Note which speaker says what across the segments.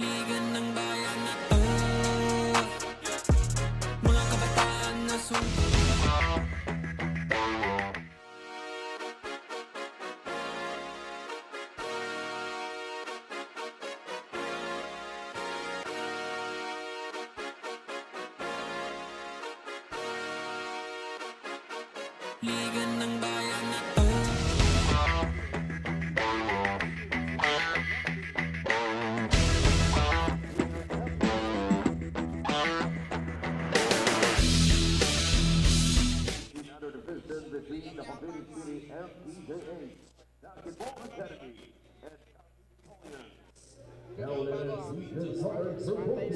Speaker 1: Liga ng bayan na to, mga kabataan na sumpo. Liga ng bayan na to.
Speaker 2: Between the Pavilion City MTJH Basketball Academy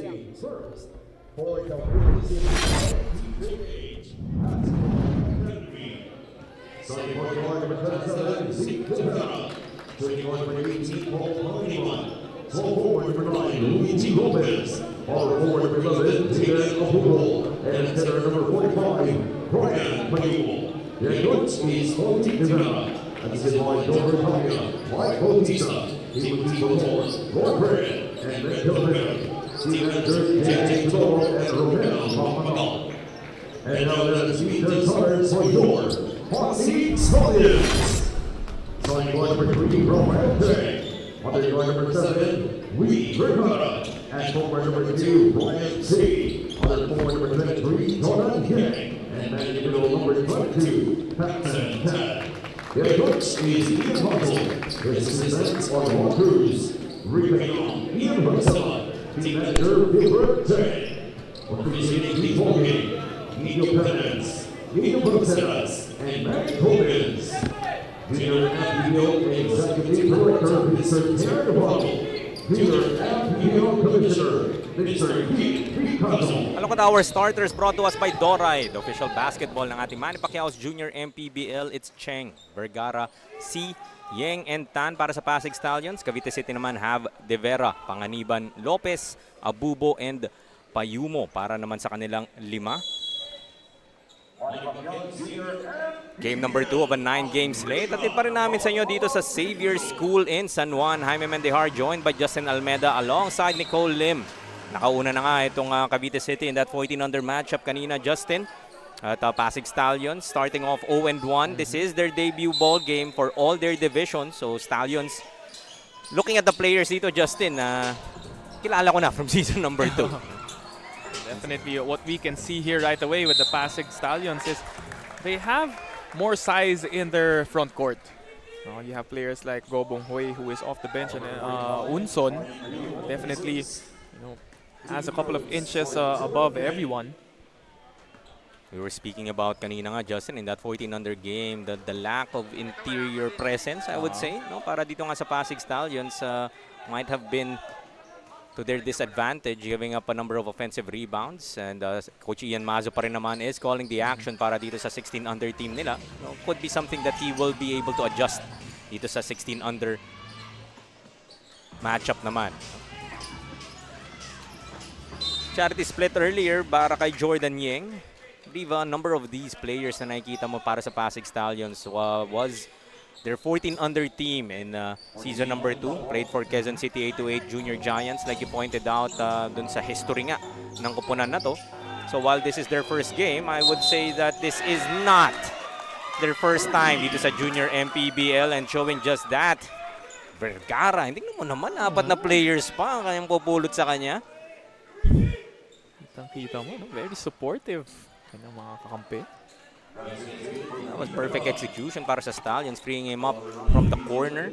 Speaker 2: and serves for the Pavilion City MTJH Academy. Starting point guard number 37, Zeke Rivera. Shooting guard number 18, Paul Honeyman. Small forward number 9, Luigi Lopez. Power forward number 11, David Abubo. And center number 45, Brian Mayul. Their coach is Paul Rivera. Assisted by Dover Tanya, Mike Bautista, Timothy Botor, Lord Brand, and Red Hillary. Team manager, J.J. Toro, and Romero Mapagal. And now let's meet the stars for your PASIG Stallions. Starting guard number 3, Romero Tang. Other guard number 7, Lee Rivera. And forward number 2, Brian C. Other forward number 23, Jordan Yang. And man in the middle, number 22, Paxton Tad. Their coach is Ian Russell. His assistants are Ron Cruz, Rebound, Ian Russell, team manager, Gilbert Tay. Officiating the ball game, Nico Perez, Nico Ponceras, and Matt Collins. Junior MPBL Executive Director, Mr. Terry Waddle. Junior MPBL Commissioner, Mr. Pete Picasso.
Speaker 3: Along with our starters brought to us by Doray, the official basketball ng ating Manny Pacquiao's Junior MPBL. It's Cheng, Vergara, C, Yeng, and Tan para sa PASIG Stallions. Cavite City naman have De Vera, Panganiban, Lopez, Abubo, and Payumo para naman sa kanilang 5. Game number 2 of a 9-game slate. Atid pa rin namin sa inyo dito sa XAVIER School in San Juan. Jaime Mendehar joined by Justin Almeda alongside Nicole Lim. Nakauna na nga itong Cavite City in that 14-under matchup kanina, Justin. At PASIG Stallions starting off 0-1. This is their debut ball game for all their divisions. So Stallions, looking at the players dito, Justin, kilala ko na from season number 2.
Speaker 4: Definitely what we can see here right away with the PASIG Stallions is they have more size in their front court. You have players like Go Bong Hui, who is off the bench, and Unson definitely has a couple of inches above everyone.
Speaker 3: We were speaking about kanina nga, Justin, in that 14-under game, the lack of interior presence, I would say, no? Para dito nga sa PASIG Stallions, might have been to their disadvantage, giving up a number of offensive rebounds. And Coach Ian Mazo pa rin naman is calling the action para dito sa 16-under team nila. Could be something that he will be able to adjust dito sa 16-under matchup naman. Charity split earlier para kay Jordan Yeng. I believe a number of these players na nakikita mo para sa PASIG Stallions was their 14-under team in season number 2. Played for Quezon City 828 Junior Giants, like you pointed out dun sa history nga ng kupunan na to. So while this is their first game, I would say that this is not their first time dito sa Junior MPBL, and showing just that. Vergara, hindi naman 4 na players pa ang kanyang pupulot sa kanya.
Speaker 4: Kita mo, no? Very supportive ng mga kakampi.
Speaker 3: That was perfect execution para sa Stallions, freeing him up from the corner.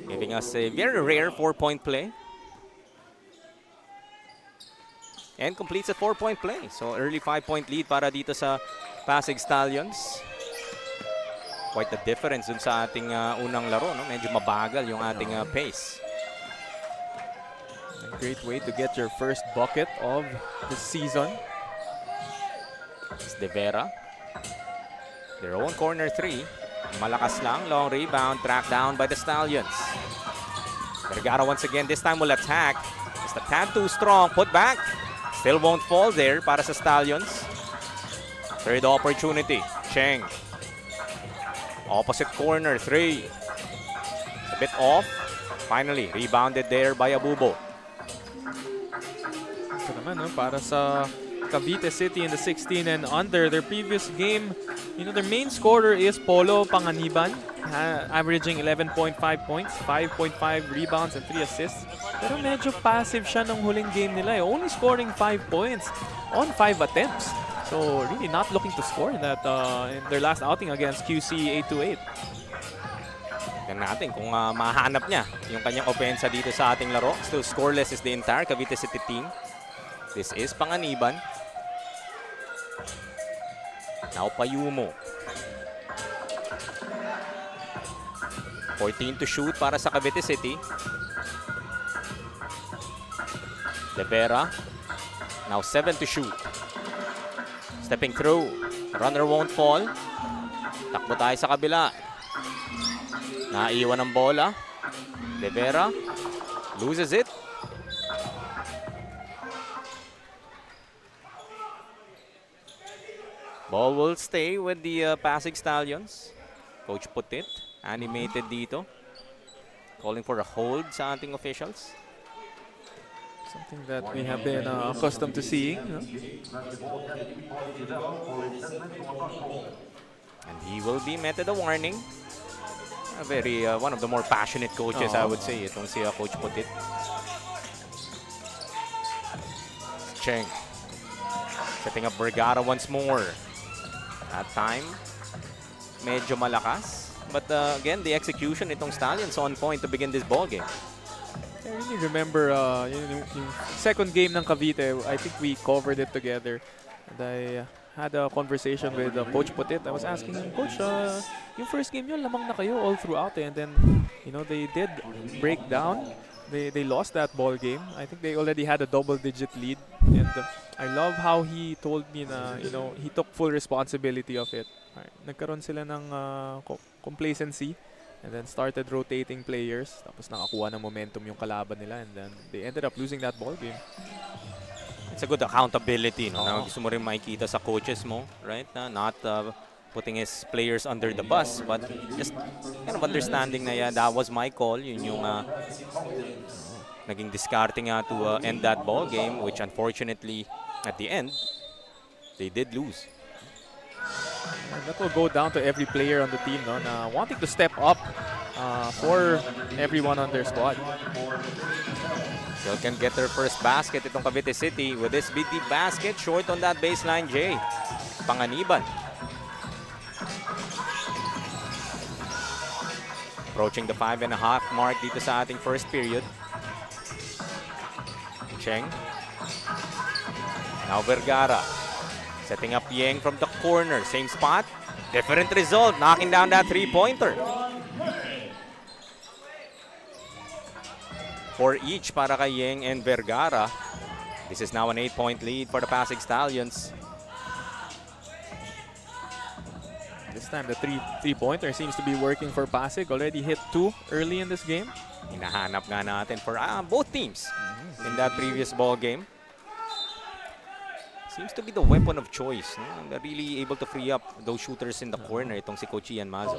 Speaker 3: Giving us a very rare 4-point play. And completes a 4-point play. So early 5-point lead para dito sa PASIG Stallions. Quite the difference dun sa ating unang laro, no? Medyo mabagal yung ating pace.
Speaker 4: A great way to get your first bucket of the season.
Speaker 3: It's De Vera. Their own corner 3. Malakas lang. Long rebound. Tracked down by the Stallions. Vergara once again. This time will attack. Just a tad too strong. Put back. Still won't fall there para sa Stallions. Third opportunity. Cheng. Opposite corner. 3. It's a bit off. Finally, rebounded there by Abubo.
Speaker 4: Ito naman, no, para sa Cavite City in the 16 and under. Their previous game, their main scorer is Polo Panganiban, averaging 11.5 points, 5.5 rebounds, and 3 assists. Pero medyo passive siya ng huling game nila. Only scoring 5 points on 5 attempts. So really not looking to score in their last outing against QC 828.
Speaker 3: Tignan natin kung mahanap niya yung kanyang opensa dito sa ating laro. Still scoreless is the entire Cavite City team. This is Panganiban. Now Payumo. 14 to shoot para sa Cavite City. De Vera. Now 7 to shoot. Stepping through. Runner won't fall. Takbo tayo sa kabila. Naiwan ang bola. De Vera loses it. Ball will stay with the PASIG Stallions. Coach Putit, animated dito. Calling for a hold sa ating officials.
Speaker 4: Something that we have been accustomed to seeing.
Speaker 3: And he will be met with a warning. A very one of the more passionate coaches, I would say, itong si Coach Putit. Cheng setting up Vergara once more. That time, medyo malakas. But again, the execution itong Stallions on point to begin this ball game.
Speaker 4: I really remember yung second game ng Cavite. I think we covered it together. And I had a conversation with Coach Putit. I was asking him, Coach, yung first game yun, lamang na kayo all throughout. And then, they did break down. They lost that ball game. I think they already had a double-digit lead. And I love how he told me na, he took full responsibility of it. Nagkaroon sila ng complacency and then started rotating players. Tapos nakakuha ng momentum yung kalaban nila and then they ended up losing that ball game.
Speaker 3: It's a good accountability, no? Na gusto mo rin makikita sa coaches mo, right? Na not putting his players under the bus, but just kind of understanding na that was my call. Yun yung naging discarding to end that ball game, which unfortunately at the end they did lose.
Speaker 4: And that will go down to every player on the team, no, na wanting to step up for everyone on their squad.
Speaker 3: Still can get their first basket itong Cavite City with this big deep basket short on that baseline. Jay Panganiban approaching the 5.5 mark dito sa ating first period. Cheng. Now Vergara. Setting up Yeng from the corner. Same spot. Different result. Knocking down that three-pointer. 4 each para kay Yeng and Vergara. This is now an 8-point lead for the PASIG Stallions.
Speaker 4: This time the three-pointer seems to be working for PASIG. Already hit 2 early in this game.
Speaker 3: Hinahanap nga natin for both teams in that previous ball game. Seems to be the weapon of choice. No? They're really able to free up those shooters in the corner. Itong si Coach Ian Mazo.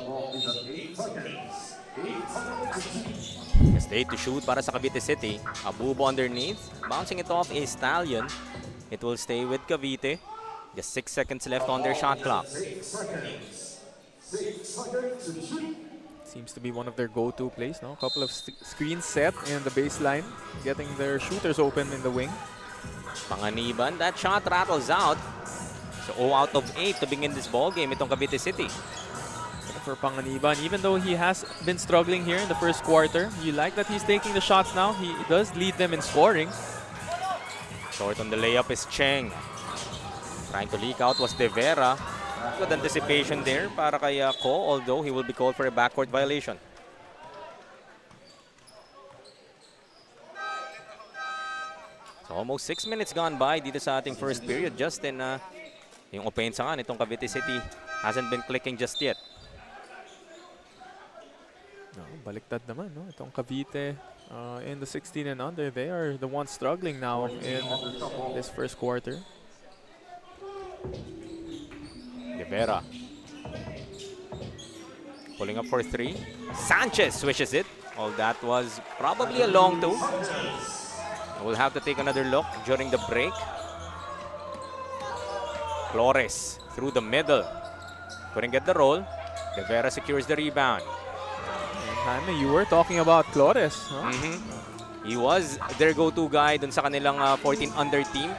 Speaker 3: Stay to shoot para sa Cavite City. Abubo underneath. Bouncing it off a Stallion. It will stay with Cavite. Just 6 seconds left on their shot clock.
Speaker 4: Seems to be one of their go-to plays. No? A couple of screens set in the baseline. Getting their shooters open in the wing.
Speaker 3: Panganiban, that shot rattles out. So 0 out of 8 to begin this ball game itong Cavite City.
Speaker 4: For Panganiban, even though he has been struggling here in the first quarter, you like that he's taking the shots now. He does lead them in scoring.
Speaker 3: Short on the layup is Cheng. Trying to leak out was De Vera. Good anticipation there para kay Ko, although he will be called for a backcourt violation. So almost 6 minutes gone by dito sa ating first period. Justin, yung opensa nga nitong Cavite City hasn't been clicking just yet.
Speaker 4: No, baliktad naman, no? Itong Cavite in the 16 and under, they are the ones struggling now in this first quarter.
Speaker 3: De Vera pulling up for 3. Sanchez swishes it. Well, that was probably a long two. We'll have to take another look during the break. Flores through the middle. Couldn't get the roll. Rivera secures the rebound.
Speaker 4: Jaime, you were talking about Flores. Huh?
Speaker 3: He was their go-to guy dun sa kanilang 14 under team.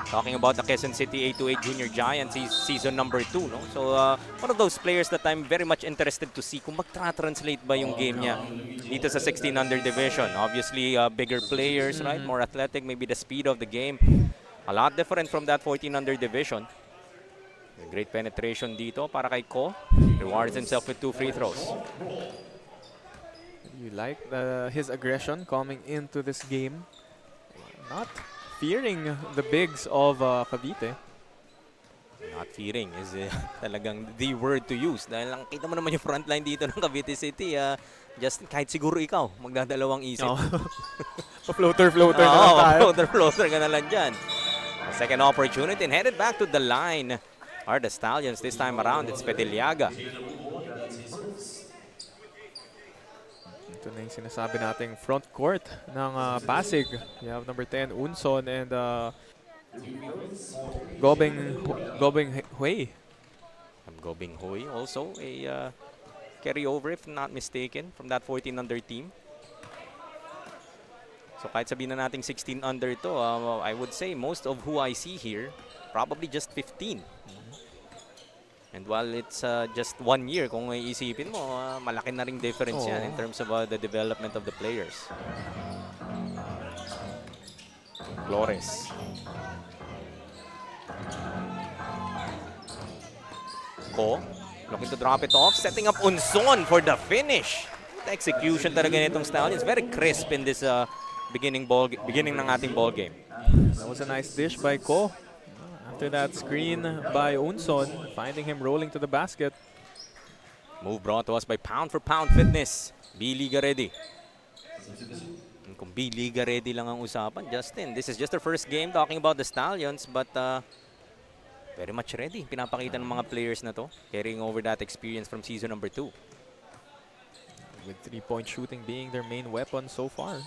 Speaker 3: Talking about the Quezon City 828 Junior Giants season number 2. No? So one of those players that I'm very much interested to see kung magtra-translate ba yung game niya dito sa 16 under division. Obviously, bigger players, right? More athletic, maybe the speed of the game. A lot different from that 14 under division. Great penetration dito para kay Ko. Rewards himself with 2 free throws.
Speaker 4: You like his aggression coming into this game. Not fearing the bigs of Cavite.
Speaker 3: Not fearing is talagang the word to use. Dahil lang kita mo naman yung frontline dito ng Cavite City. Just kahit siguro ikaw, magdadalawang isip.
Speaker 4: Floater na lang tayo.
Speaker 3: Floater ka na lang dyan. A second opportunity and headed back to the line are the Stallions. This time around, it's Petiliaga.
Speaker 4: Ito na yung sinasabi nating front court ng Pasig. You have number 10, Unson, and Gobeng Hui.
Speaker 3: Gobeng Hui also a carryover, if not mistaken, from that 14 under team. So kahit sabihin na nating 16 under to, I would say most of who I see here, probably just 15. And while it's just 1 year, kung iisipin mo, malaki na ring difference yan in terms of the development of the players. Flores. Ko, looking to drop it off, setting up Unson for the finish. The execution talaga nitong Stallions, very crisp in this beginning ng ating ball game.
Speaker 4: That was a nice dish by Ko. After that screen by Unson, finding him rolling to the basket.
Speaker 3: Move brought to us by Pound for Pound Fitness. B-Liga ready. Kung B-Liga ready lang ang usapan, Justin, this is just their first game talking about the Stallions, but very much ready. Pinapakita ng mga players na to, carrying over that experience from season number 2.
Speaker 4: With 3-point shooting being their main weapon so far.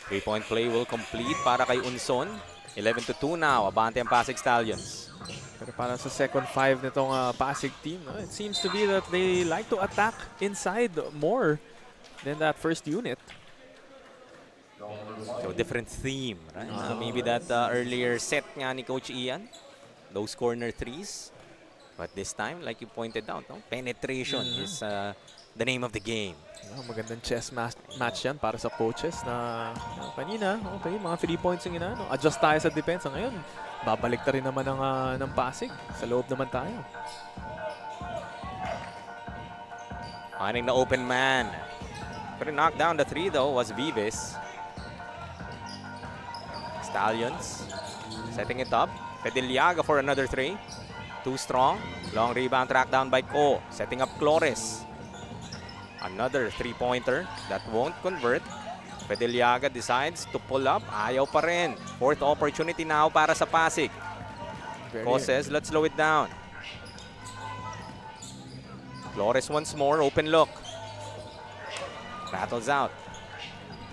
Speaker 3: 3-point play will complete para kay Unson. 11-2 now, abante ang Pasig Stallions.
Speaker 4: Pero para sa second 5 nitong Pasig team, it seems to be that they like to attack inside more than that first unit.
Speaker 3: So different theme, right? Maybe that earlier set nga ni Coach Ian, those corner threes. But this time, like you pointed out, no? Penetration is the name of the game.
Speaker 4: Magandang chess match yan para sa coaches na kanina, okay, mga 3 points yung inaano. Adjust tayo sa depensa ngayon. Babalik ta rin naman ng Pasig. Sa loob naman tayo.
Speaker 3: Finding the open man. Couldn't knock down the 3 though, was Vives. Stallions setting it up. Pediliaga for another 3. Too strong. Long rebound track down by Ko. Setting up Flores. Another 3-pointer that won't convert. Pediliaga decides to pull up. Ayaw pa rin. Fourth opportunity now para sa Pasig. Ko says, let's slow it down. Flores once more. Open look. Rattles out.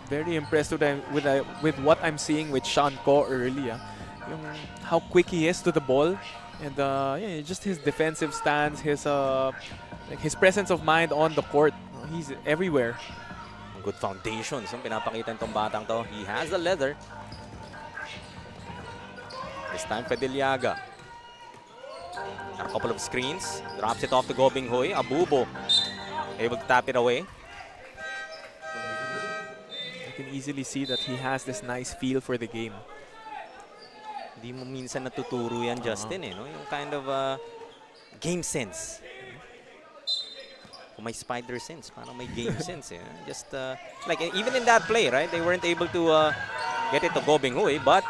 Speaker 4: Very impressed with what I'm seeing with Sean Ko early. Yung how quick he is to the ball. And yeah, just his defensive stance, his presence of mind on the court. He's everywhere.
Speaker 3: Good foundations ang pinapakita nitong batang to. He has the leather. This time, Pediliaga. A couple of screens. Drops it off to Gobeng Hui. Abubo able to tap it away.
Speaker 4: You can easily see that he has this nice feel for the game.
Speaker 3: Hindi mo minsan natuturo yan, Justin, no? Yung kind of game sense. Kung may spider sense, parang may game sense. Just like even in that play, right? They weren't able to get it to Gobeng Hui, but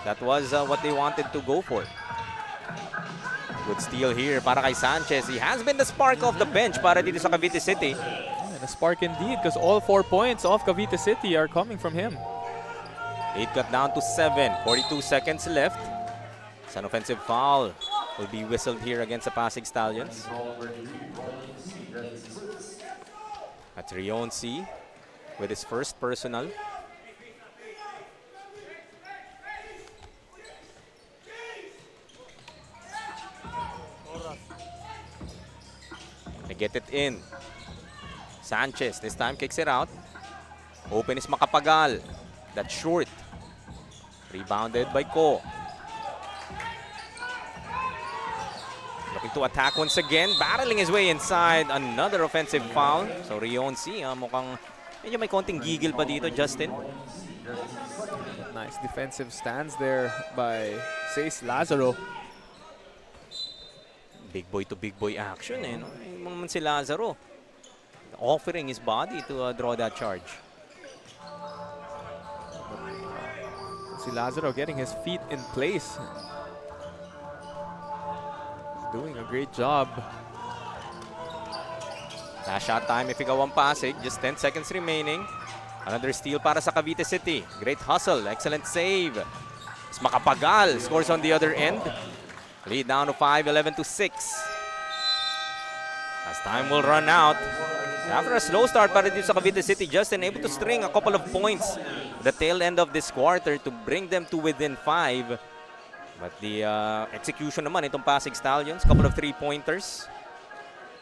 Speaker 3: that was what they wanted to go for. Good steal here para kay Sanchez. He has been the spark of the bench para dito sa Cavite City.
Speaker 4: And a spark indeed, because all 4 points of Cavite City are coming from him.
Speaker 3: 8 got down to 7. 42 seconds left. It's an offensive foul. Will be whistled here against the Pasig Stallions. That's Rionsi with his first personal. They get it in. Sanchez this time kicks it out. Open is Makapagal. That's short. Rebounded by Ko. Looking to attack once again. Battling his way inside. Another offensive foul. So Rionsi, mukhang medyo may konting gigil pa dito, Justin.
Speaker 4: Nice defensive stands there by Sace Lazaro.
Speaker 3: Big boy to big boy action, eh. No? Yung naman si Lazaro offering his body to draw that charge.
Speaker 4: Si Lazaro getting his feet in place. Doing a great job.
Speaker 3: Last shot time if ikaw ang Pasig. Just 10 seconds remaining. Another steal para sa Cavite City. Great hustle. Excellent save. It's Makapagal scores on the other end. Lead down to 5, 11 to 6. As time will run out. After a slow start para dito sa Cavite City, Justin able to string a couple of points at the tail end of this quarter to bring them to within 5. But the execution naman itong Pasig Stallions, couple of 3-pointers.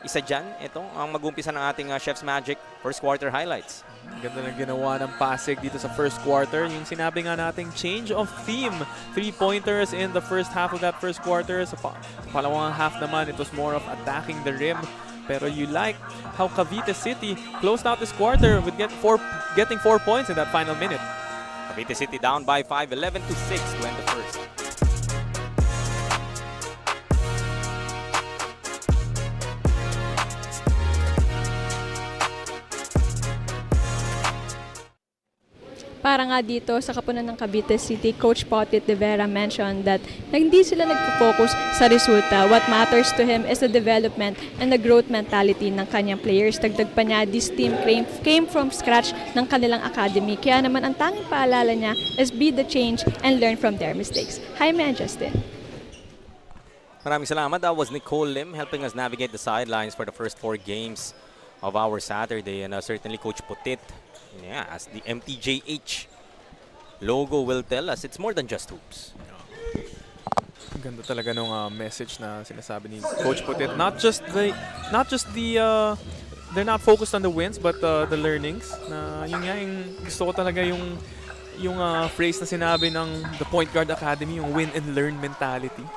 Speaker 3: Isa dyan, ito ang mag-umpisa ng ating Chef's Magic first quarter highlights.
Speaker 4: Ganda ng ginawa ng Pasig dito sa first quarter. Yung sinabi nga nating change of theme. 3-pointers in the first half of that first quarter. Sa palawang half naman, it was more of attacking the rim. Pero you like how Cavite City closed out this quarter with getting 4 points in that final minute.
Speaker 3: Cavite City down by 5, 11 to 6 to end the first.
Speaker 5: Para nga dito sa kapunan ng Cavite City, Coach Potit de Vera mentioned that hindi sila nagpo-focus sa resulta. What matters to him is the development and the growth mentality ng kanyang players. Dagdag pa niya, this team came from scratch ng kanilang academy. Kaya naman ang tanging paalala niya is be the change and learn from their mistakes. Jaime and Justin.
Speaker 3: Maraming salamat. That was Nicole Lim helping us navigate the sidelines for the first 4 games of our Saturday. And certainly Coach Potit, yeah, as the MTJH logo will tell us, it's more than just hoops.
Speaker 4: Ganda talaga nung message na sinasabi ni Coach Potit. Not just the they're not focused on the wins but the learnings. Na yun nga yung gusto ko talaga yung phrase na sinabi ng the Point Guard Academy, yung win and learn mentality.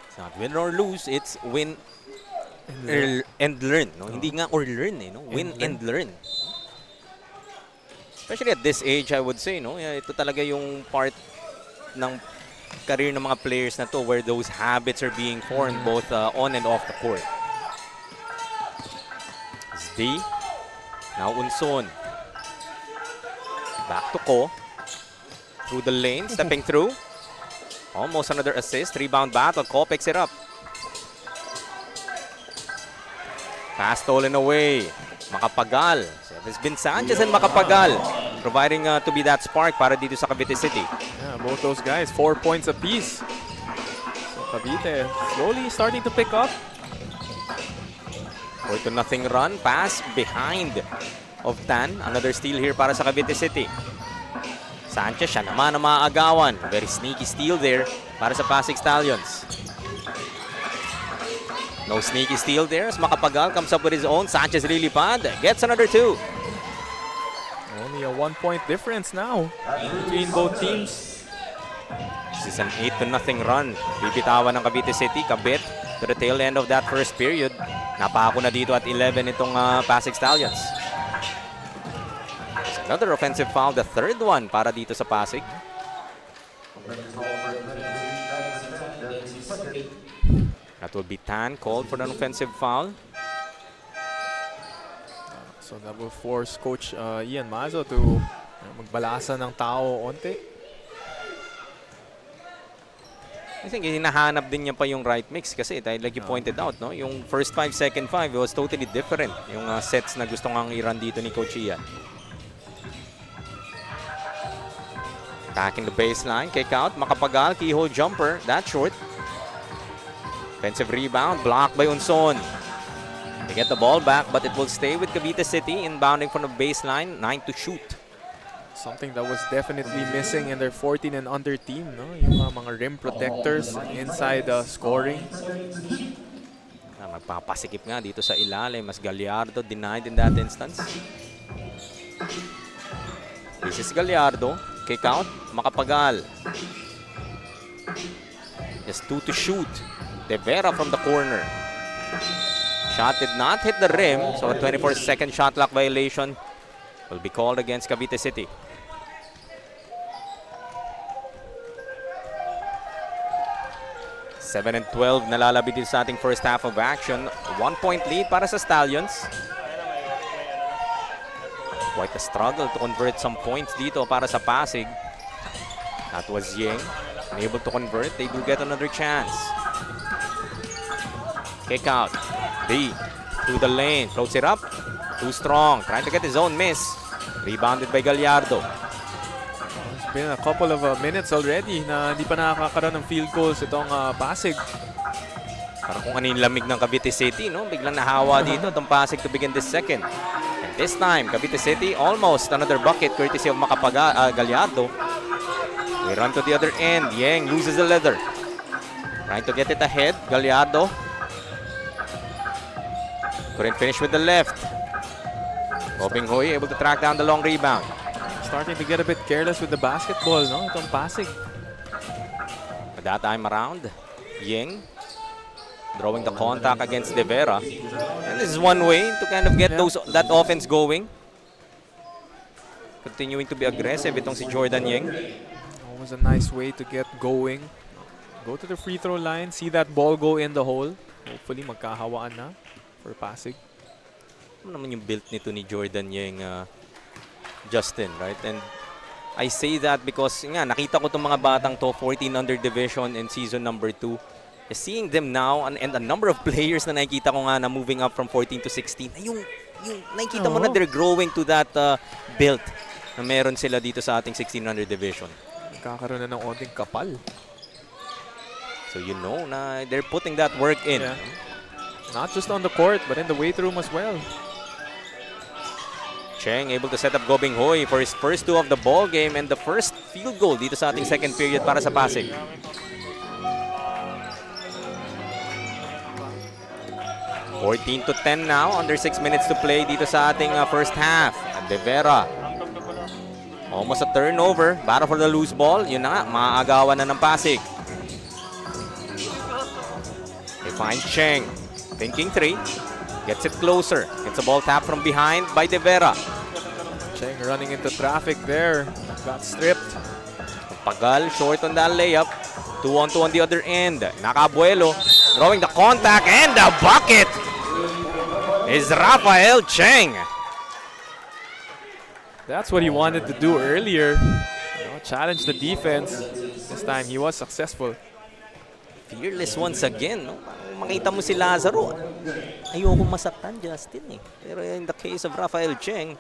Speaker 3: It's not win or lose, it's win and learn. No? Hindi nga or learn, eh, no? Win and learn. Especially at this age, I would say, no? Ito talaga yung part ng career ng mga players na to where those habits are being formed both on and off the court. SD. Now Unson. Back to Ko. Through the lane, stepping through. Almost another assist. Rebound battle. Ko picks it up. Pass stolen away. Makapagal. So there's been Sanchez and Makapagal providing to be that spark para dito sa Cavite City.
Speaker 4: Yeah, both those guys, 4 points apiece. So Cavite slowly starting to pick up.
Speaker 3: 4-0 run. Pass behind of Tan. Another steal here para sa Cavite City. Sanchez, siya naman ang maaagawan. Very sneaky steal there para sa Pasig Stallions. No sneaky steal there as Makapagal comes up with his own. Sanchez really bad. Gets another 2.
Speaker 4: Only a 1-point difference now between both teams.
Speaker 3: This is an 8-0 run. Bibitawan ng Cavite City. Kabit to the tail end of that first period. Napako na dito at 11 itong Pasig Stallions. There's another offensive foul. The third one para dito sa Pasig. That will be Tan called for an offensive foul.
Speaker 4: So that will force Coach Ian Mazo to magbalasa ng tao onte.
Speaker 3: I think hinahanap din niya pa yung right mix kasi like you pointed out, no? Yung first 5, second 5, it was totally different. Yung sets na gusto ngang i-run dito ni Coach Ian. Attacking the baseline, kick out, Makapagal, keyhole jumper, that's short. Offensive rebound, blocked by Unson. They get the ball back, but it will stay with Cavite City inbounding from the baseline, 9 to shoot.
Speaker 4: Something that was definitely missing in their 14 and under team, no? Yung mga rim protectors inside scoring.
Speaker 3: Magpapasikip nga dito sa ilalim. Mas Gallardo denied in that instance. This is Gallardo. Kick out. Makapagal. Just 2 to shoot. De Vera from the corner. Shot did not hit the rim. So a 24-second shot clock violation will be called against Cavite City. 7 and 12 nalalabi din sa ating first half of action. 1-point lead para sa Stallions. Quite a struggle to convert some points dito para sa Pasig. That was Ying. Unable to convert. They do get another chance. Kick out. D through the lane. Floats it up. Too strong. Trying to get his own miss. Rebounded by Gallardo.
Speaker 4: It's been a couple of minutes already na hindi pa nakakaroon ng field goals itong Pasig.
Speaker 3: Parang kung ano yung lamig ng Cavite City, no? Biglang nahawa dito itong Pasig to begin this second. And this time, Cavite City almost another bucket courtesy of Gallardo. We run to the other end. Yang loses the leather. Trying to get it ahead. Gallardo. Couldn't finish with the left. Gobing Hoy able to track down the long rebound.
Speaker 4: Starting to get a bit careless with the basketball, no? Itong Pasig.
Speaker 3: But that time around, Ying drawing the contact against De Vera. And this is one way to kind of get that offense going. Continuing to be aggressive itong si Jordan Ying.
Speaker 4: It was a nice way to get going. Go to the free throw line, see that ball go in the hole. Hopefully magkahawaan na for Pasig.
Speaker 3: Ano naman yung build nito ni Jordan Ying, Justin, right? And I say that because nga nakita ko itong mga batang to 14 under division in season number 2. Seeing them now and a number of players na nakikita ko nga na moving up from 14 to 16, yung nakikita mo na they're growing to that build na meron sila dito sa ating 16 under division.
Speaker 4: Kakaroon na ng onting kapal.
Speaker 3: So you know na they're putting that work in.
Speaker 4: Yeah. Not just on the court, but in the weight room as well.
Speaker 3: Cheng able to set up Gobing Hoy for his first 2 of the ball game and the first field goal dito sa ating second period para sa Pasig. (14 to 10 now, under 6 minutes to play dito sa ating first half. De Vera. Almost a turnover. Battle for the loose ball. Yun na nga, maaagawan na ng Pasig. They find Cheng. Thinking 3. Gets it closer. Gets the ball tapped from behind by De Vera.
Speaker 4: Cheng running into traffic there. Got stripped.
Speaker 3: Pagal, short on that layup. 2-on-2 on the other end. Nakabuelo. Throwing the contact and the bucket is Rafael Cheng.
Speaker 4: That's what he wanted to do earlier. Challenge the defense. This time he was successful.
Speaker 3: Fearless once again, no? Makita mo si Lazaro. Ayoko masaktan, Justin, eh. Pero in the case of Rafael Cheng,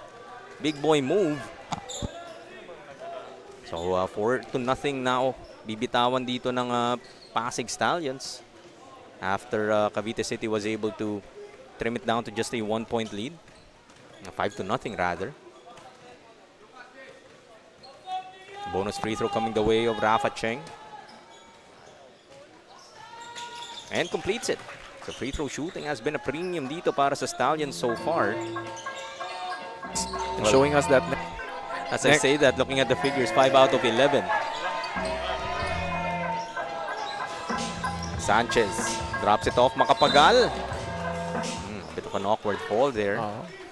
Speaker 3: big boy move. So 4-0 now. Bibitawan dito ng Pasig Stallions after Cavite City was able to trim it down to just a 1-point lead. 5-0 rather. Bonus free throw coming the way of Rafa Cheng. And completes it. So free throw shooting has been a premium dito para sa Stallions so far.
Speaker 4: And showing us that
Speaker 3: as I say that, looking at the figures, 5 out of 11. Sanchez drops it off, Makapagal. A bit of an awkward fall there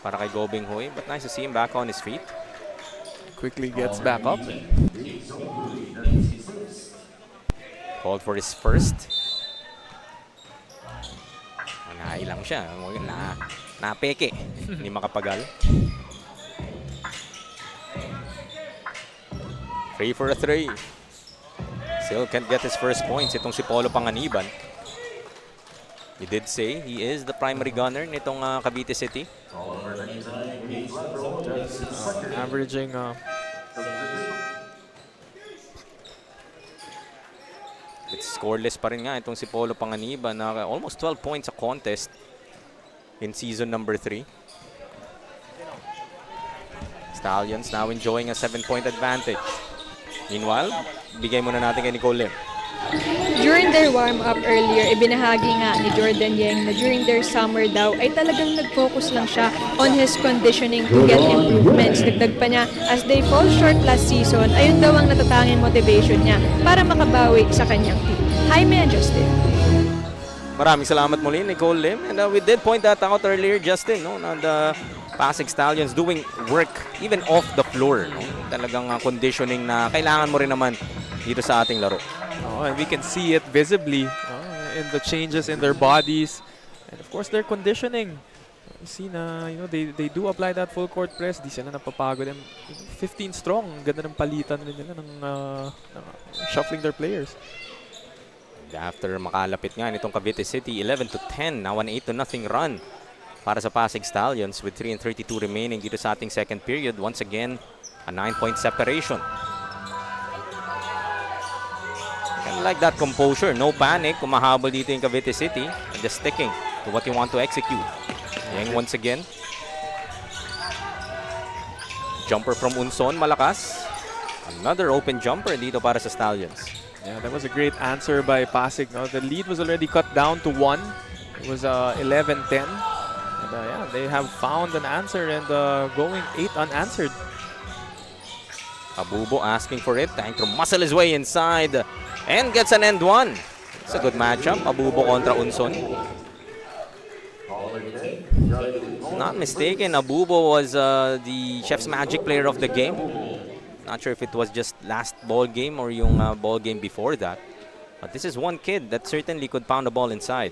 Speaker 3: para kay Gobing Hoy, but nice to see him back on his feet.
Speaker 4: Quickly gets back up.
Speaker 3: Called for his first. Nailang siya. Napeke. Hindi makapagal. 3 for a 3. Still can't get his first points itong si Polo Panganiban. You did say he is the primary gunner nitong Cavite City.
Speaker 4: Averaging
Speaker 3: it's scoreless pa rin nga itong si Polo Panganiban na almost 12 points a contest. in season number 3. Stallions now enjoying a 7-point advantage. Meanwhile, bigay muna natin kay Nicole Lim.
Speaker 5: During their warm-up earlier, ibinahagi nga ni Jordan Yang na during their summer daw ay talagang nag-focus lang siya on his conditioning to get improvements. Dagdag pa niya, as they fall short last season, ayun daw ang natatanging motivation niya para makabawi sa kanyang team. Jaime and Justin.
Speaker 3: Maraming salamat muli, Nicole Lim. And we did point that out earlier, Justin, no? Na the PASIG Stallions doing work even off the floor. No? Talagang conditioning na kailangan mo rin naman dito sa ating laro.
Speaker 4: Oh, and we can see it visibly in the changes in their bodies. And of course, their conditioning. You see na, they do apply that full court press. Di sila napapagod. And 15 strong. Ganda ng palitan nila ng shuffling their players.
Speaker 3: After makalapit nga nitong Cavite City, 11-10. Now an 8-0 run para sa PASIG Stallions with 3:32 remaining dito sa ating second period. Once again, a 9-point separation. And like that composure, no panic. Kumahabol dito yung Cavite City. And just sticking to what you want to execute. Yang once again. Jumper from Unson, malakas. Another open jumper dito para sa Stallions.
Speaker 4: Yeah, that was a great answer by PASIG. No? The lead was already cut down to 1. It was 11-10. And yeah, they have found an answer and going 8 unanswered.
Speaker 3: Abubo asking for it, trying to muscle his way inside and gets an end one. It's a good matchup, Abubo kontra Unson. Not mistaken, Abubo was the Chef's Magic player of the game. Not sure if it was just last ball game or yung ball game before that. But this is one kid that certainly could pound the ball inside.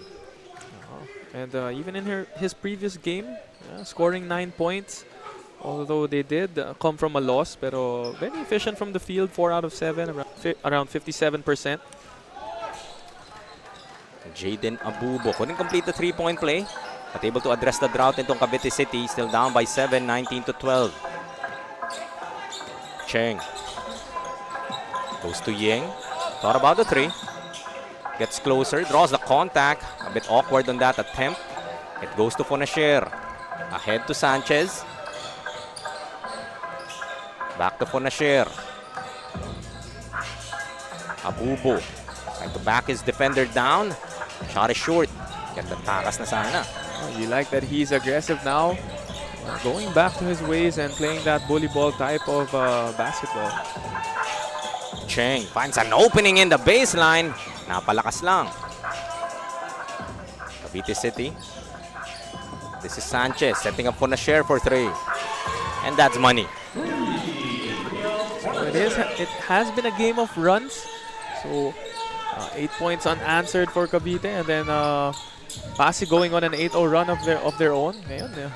Speaker 4: And even in his previous game, scoring 9 points. Although they did come from a loss, pero very efficient from the field, 4 out of 7, around 57%.
Speaker 3: Jaden Abubo couldn't complete the 3-point play, but able to address the drought into Cavite City, still down by 7, 19-12. Cheng goes to Yeng, thought about the 3, gets closer, draws the contact, a bit awkward on that attempt. It goes to Fonasher, ahead to Sanchez. Back to Fonasher. Abubo trying to back his defender down. Shot is short. Get the takas na sana.
Speaker 4: You like that he's aggressive now. Going back to his ways and playing that bully ball type of basketball.
Speaker 3: Cheng finds an opening in the baseline. Napalakas lang. Cavite City. This is Sanchez setting up Fonasher for 3. And that's money.
Speaker 4: It has been a game of runs. So 8 points unanswered for Cavite, and then PASIG going on an 8-0 run of their own. Ngayon,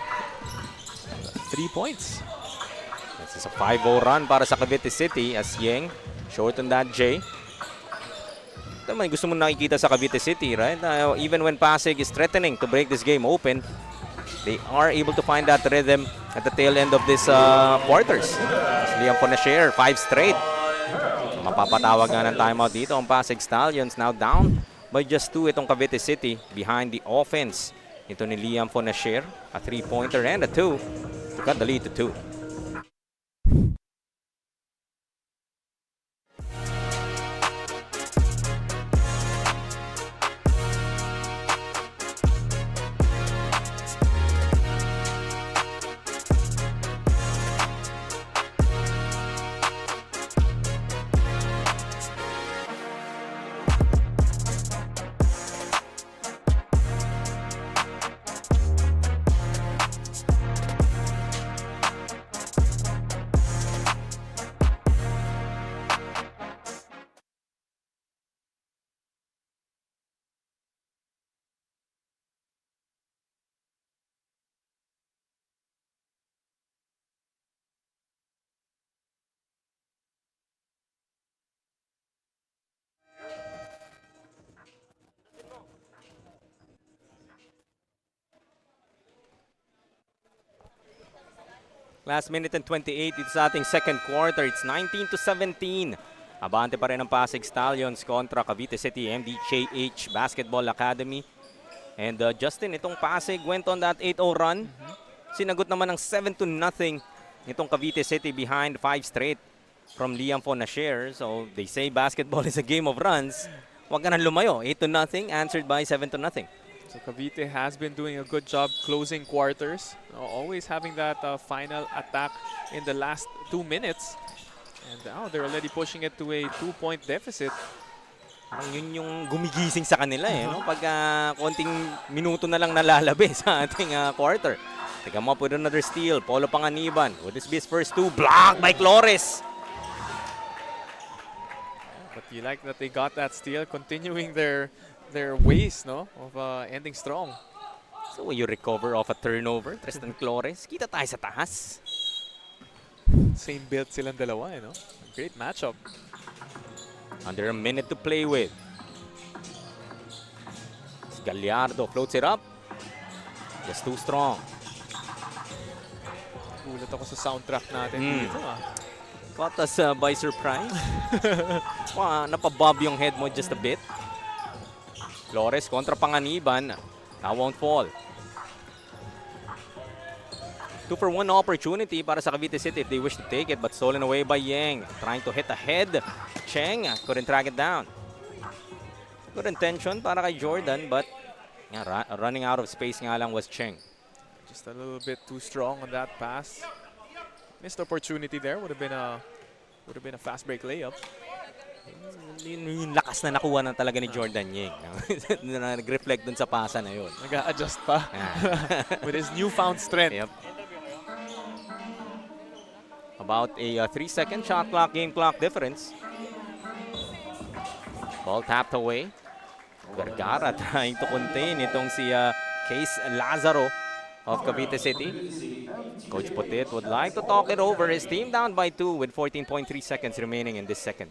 Speaker 4: 3 points.
Speaker 3: This is a 5-0 run para sa Cavite City as Yeng short on that J. Ito man gusto mo nakikita sa Cavite City, right? Even when PASIG is threatening to break this game open, they are able to find that rhythm at the tail end of this quarters. Liam Fonasher, 5 straight. Mapapatawag nga ng timeout dito ang PASIG Stallions. Now down by just 2 itong Cavite City behind the offense. Ito ni Liam Fonasher, a 3-pointer and a 2 to cut the lead to 2. Last minute and 28, it's sa ating second quarter. It's 19-17. Abante pa rin ang PASIG Stallions kontra Cavite City MTJH Basketball Academy. And Justin, itong Pasig went on that 8-0 run. Sinagot naman ng 7-0 itong Cavite City behind 5 straight from Liam Fonasher. So they say basketball is a game of runs. Huwag ka nang lumayo. 8-0 answered by 7-0.
Speaker 4: So Cavite has been doing a good job closing quarters, always having that final attack in the last 2 minutes. And now they're already pushing it to a 2-point deficit.
Speaker 3: Parang yun yung gumigising sa kanila eh, no? Pag konting minuto na lang nalalabi sa ating quarter. Take him up with another steal. Polo Panganiban. Would this be his first 2? Blocked by Flores.
Speaker 4: But you like that they got that steal, continuing their ways, no, of ending strong.
Speaker 3: So you recover off a turnover, Tristan Flores. Kita tayo sa taas.
Speaker 4: Same build silang dalawa, no? Great matchup.
Speaker 3: Under a minute to play with. Gallardo floats it up. Just too strong.
Speaker 4: Ulat ako sa soundtrack natin dito,
Speaker 3: Caught us by surprise. Napabob yung head mo just a bit. Flores kontra Panganiban. That won't fall. 2-for-1 opportunity para sa Cavite City if they wish to take it, but stolen away by Yang. Trying to hit ahead. Cheng couldn't track it down. Good intention para kay Jordan, but running out of space nga lang was Cheng.
Speaker 4: Just a little bit too strong on that pass. Missed opportunity there. Would have been a fast break layup.
Speaker 3: Yung lakas na nakuha na talaga ni Jordan Yang. Nag-reflect dun sa pasa na yun.
Speaker 4: Nag-a-adjust pa with his newfound strength.
Speaker 3: Yep. About a 3-second shot clock, game clock difference. Ball tapped away. Vergara trying to contain itong si Case Lazaro of Cavite City. Coach Putit would like to talk it over. His team down by 2 with 14.3 seconds remaining in this second.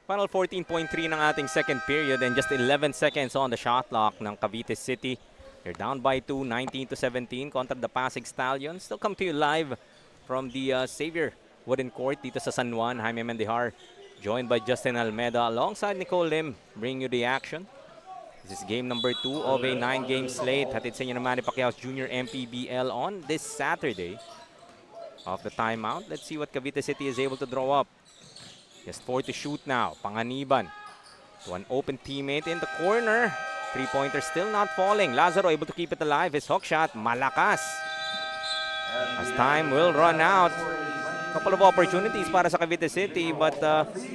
Speaker 3: Final 14.3 ng ating second period and just 11 seconds on the shot clock ng Cavite City. They're down by 2, 19-17 kontra the Pasig Stallions. Still come to you live from the XAVIER Wooden Court dito sa San Juan. Jaime Mendihar joined by Justin Almeida alongside Nicole Lim bringing you the action. This is game number 2 of a 9-game slate. Hatid sa inyo ng Manny Pacquiao's Junior MPBL on this Saturday. Off the timeout, let's see what Cavite City is able to draw up. Just 4 to shoot now. Panganiban to an open teammate in the corner. 3-pointer still not falling. Lazaro able to keep it alive. His hook shot, malakas. As time will run out. Couple of opportunities para sa Cavite City but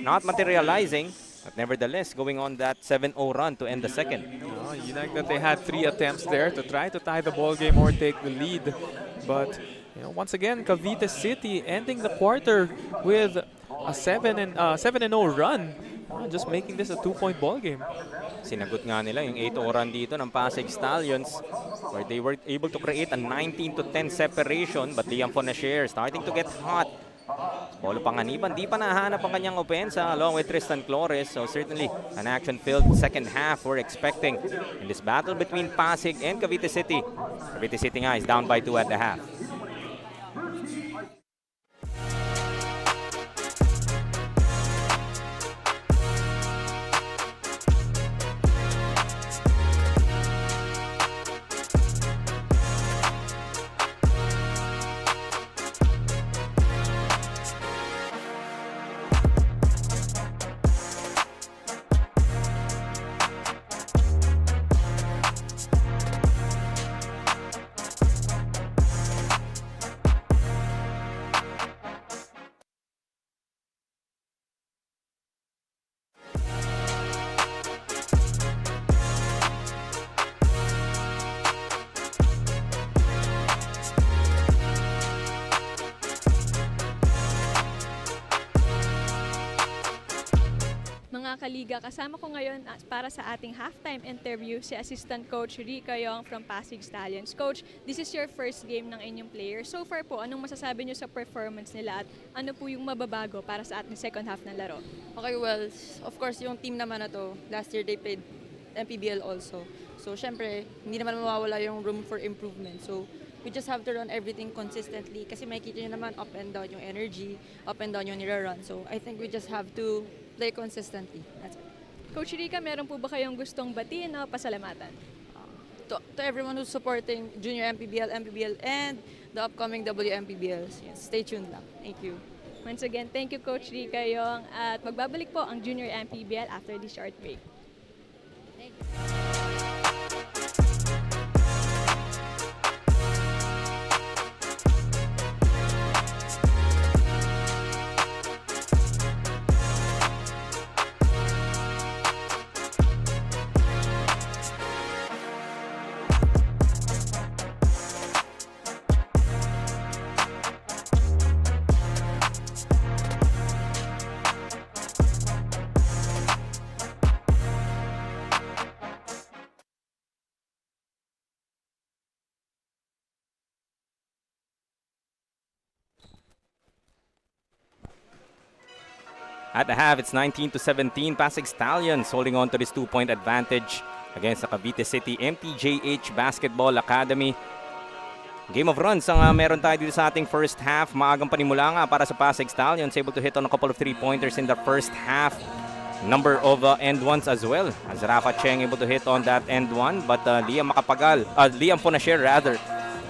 Speaker 3: not materializing. But nevertheless, going on that 7-0 run to end the second.
Speaker 4: Oh, you like that they had 3 attempts there to try to tie the ball game or take the lead. But you know, once again, Cavite City ending the quarter with a 7-0 run. Just making this a 2-point ball game.
Speaker 3: Sinagot nga nila yung 8-0 run dito ng Pasig Stallions where they were able to create a 19-10 separation but Liam Fonasher starting to get hot. Polo Panganiban, di pa nahanap ang kanyang opensa along with Tristan Flores. So certainly an action-filled second half we're expecting in this battle between Pasig and Cavite City. Cavite City nga is down by 2 at the half.
Speaker 5: kaliga. Kasama ko ngayon para sa ating halftime interview si Assistant Coach Rica Yong from PASIG Stallions. Coach, this is your first game ng inyong players. So far po, anong masasabi nyo sa performance nila at ano po yung mababago para sa ating second half ng laro?
Speaker 6: Okay, well, of course, yung team naman na to, last year they played MPBL also. So, syempre, hindi naman mawawala yung room for improvement. So, we just have to run everything consistently kasi makikita nyo naman up and down yung energy, up and down yung nira-run. So, I think we just have to play consistently. That's it.
Speaker 5: Coach Rica, meron po ba kayong gustong batiin o pasalamatan?
Speaker 6: To everyone who's supporting Junior MPBL, MPBL, and the upcoming WMPBLs. Yes, stay tuned lang. Thank you.
Speaker 5: Once again, thank you Coach Rica Yong at magbabalik po ang Junior MPBL after this short break.
Speaker 6: Thank you.
Speaker 3: At the half, it's 19-17. PASIG Stallions holding on to this 2-point advantage against the Cavite City MTJH Basketball Academy. Game of runs ang meron tayo dito sa ating first half. Maagang panimula nga para sa PASIG Stallions, able to hit on a couple of 3-pointers in the first half. Number of end ones as well, as Rafa Cheng able to hit on that end one, but Liam Fonasher rather,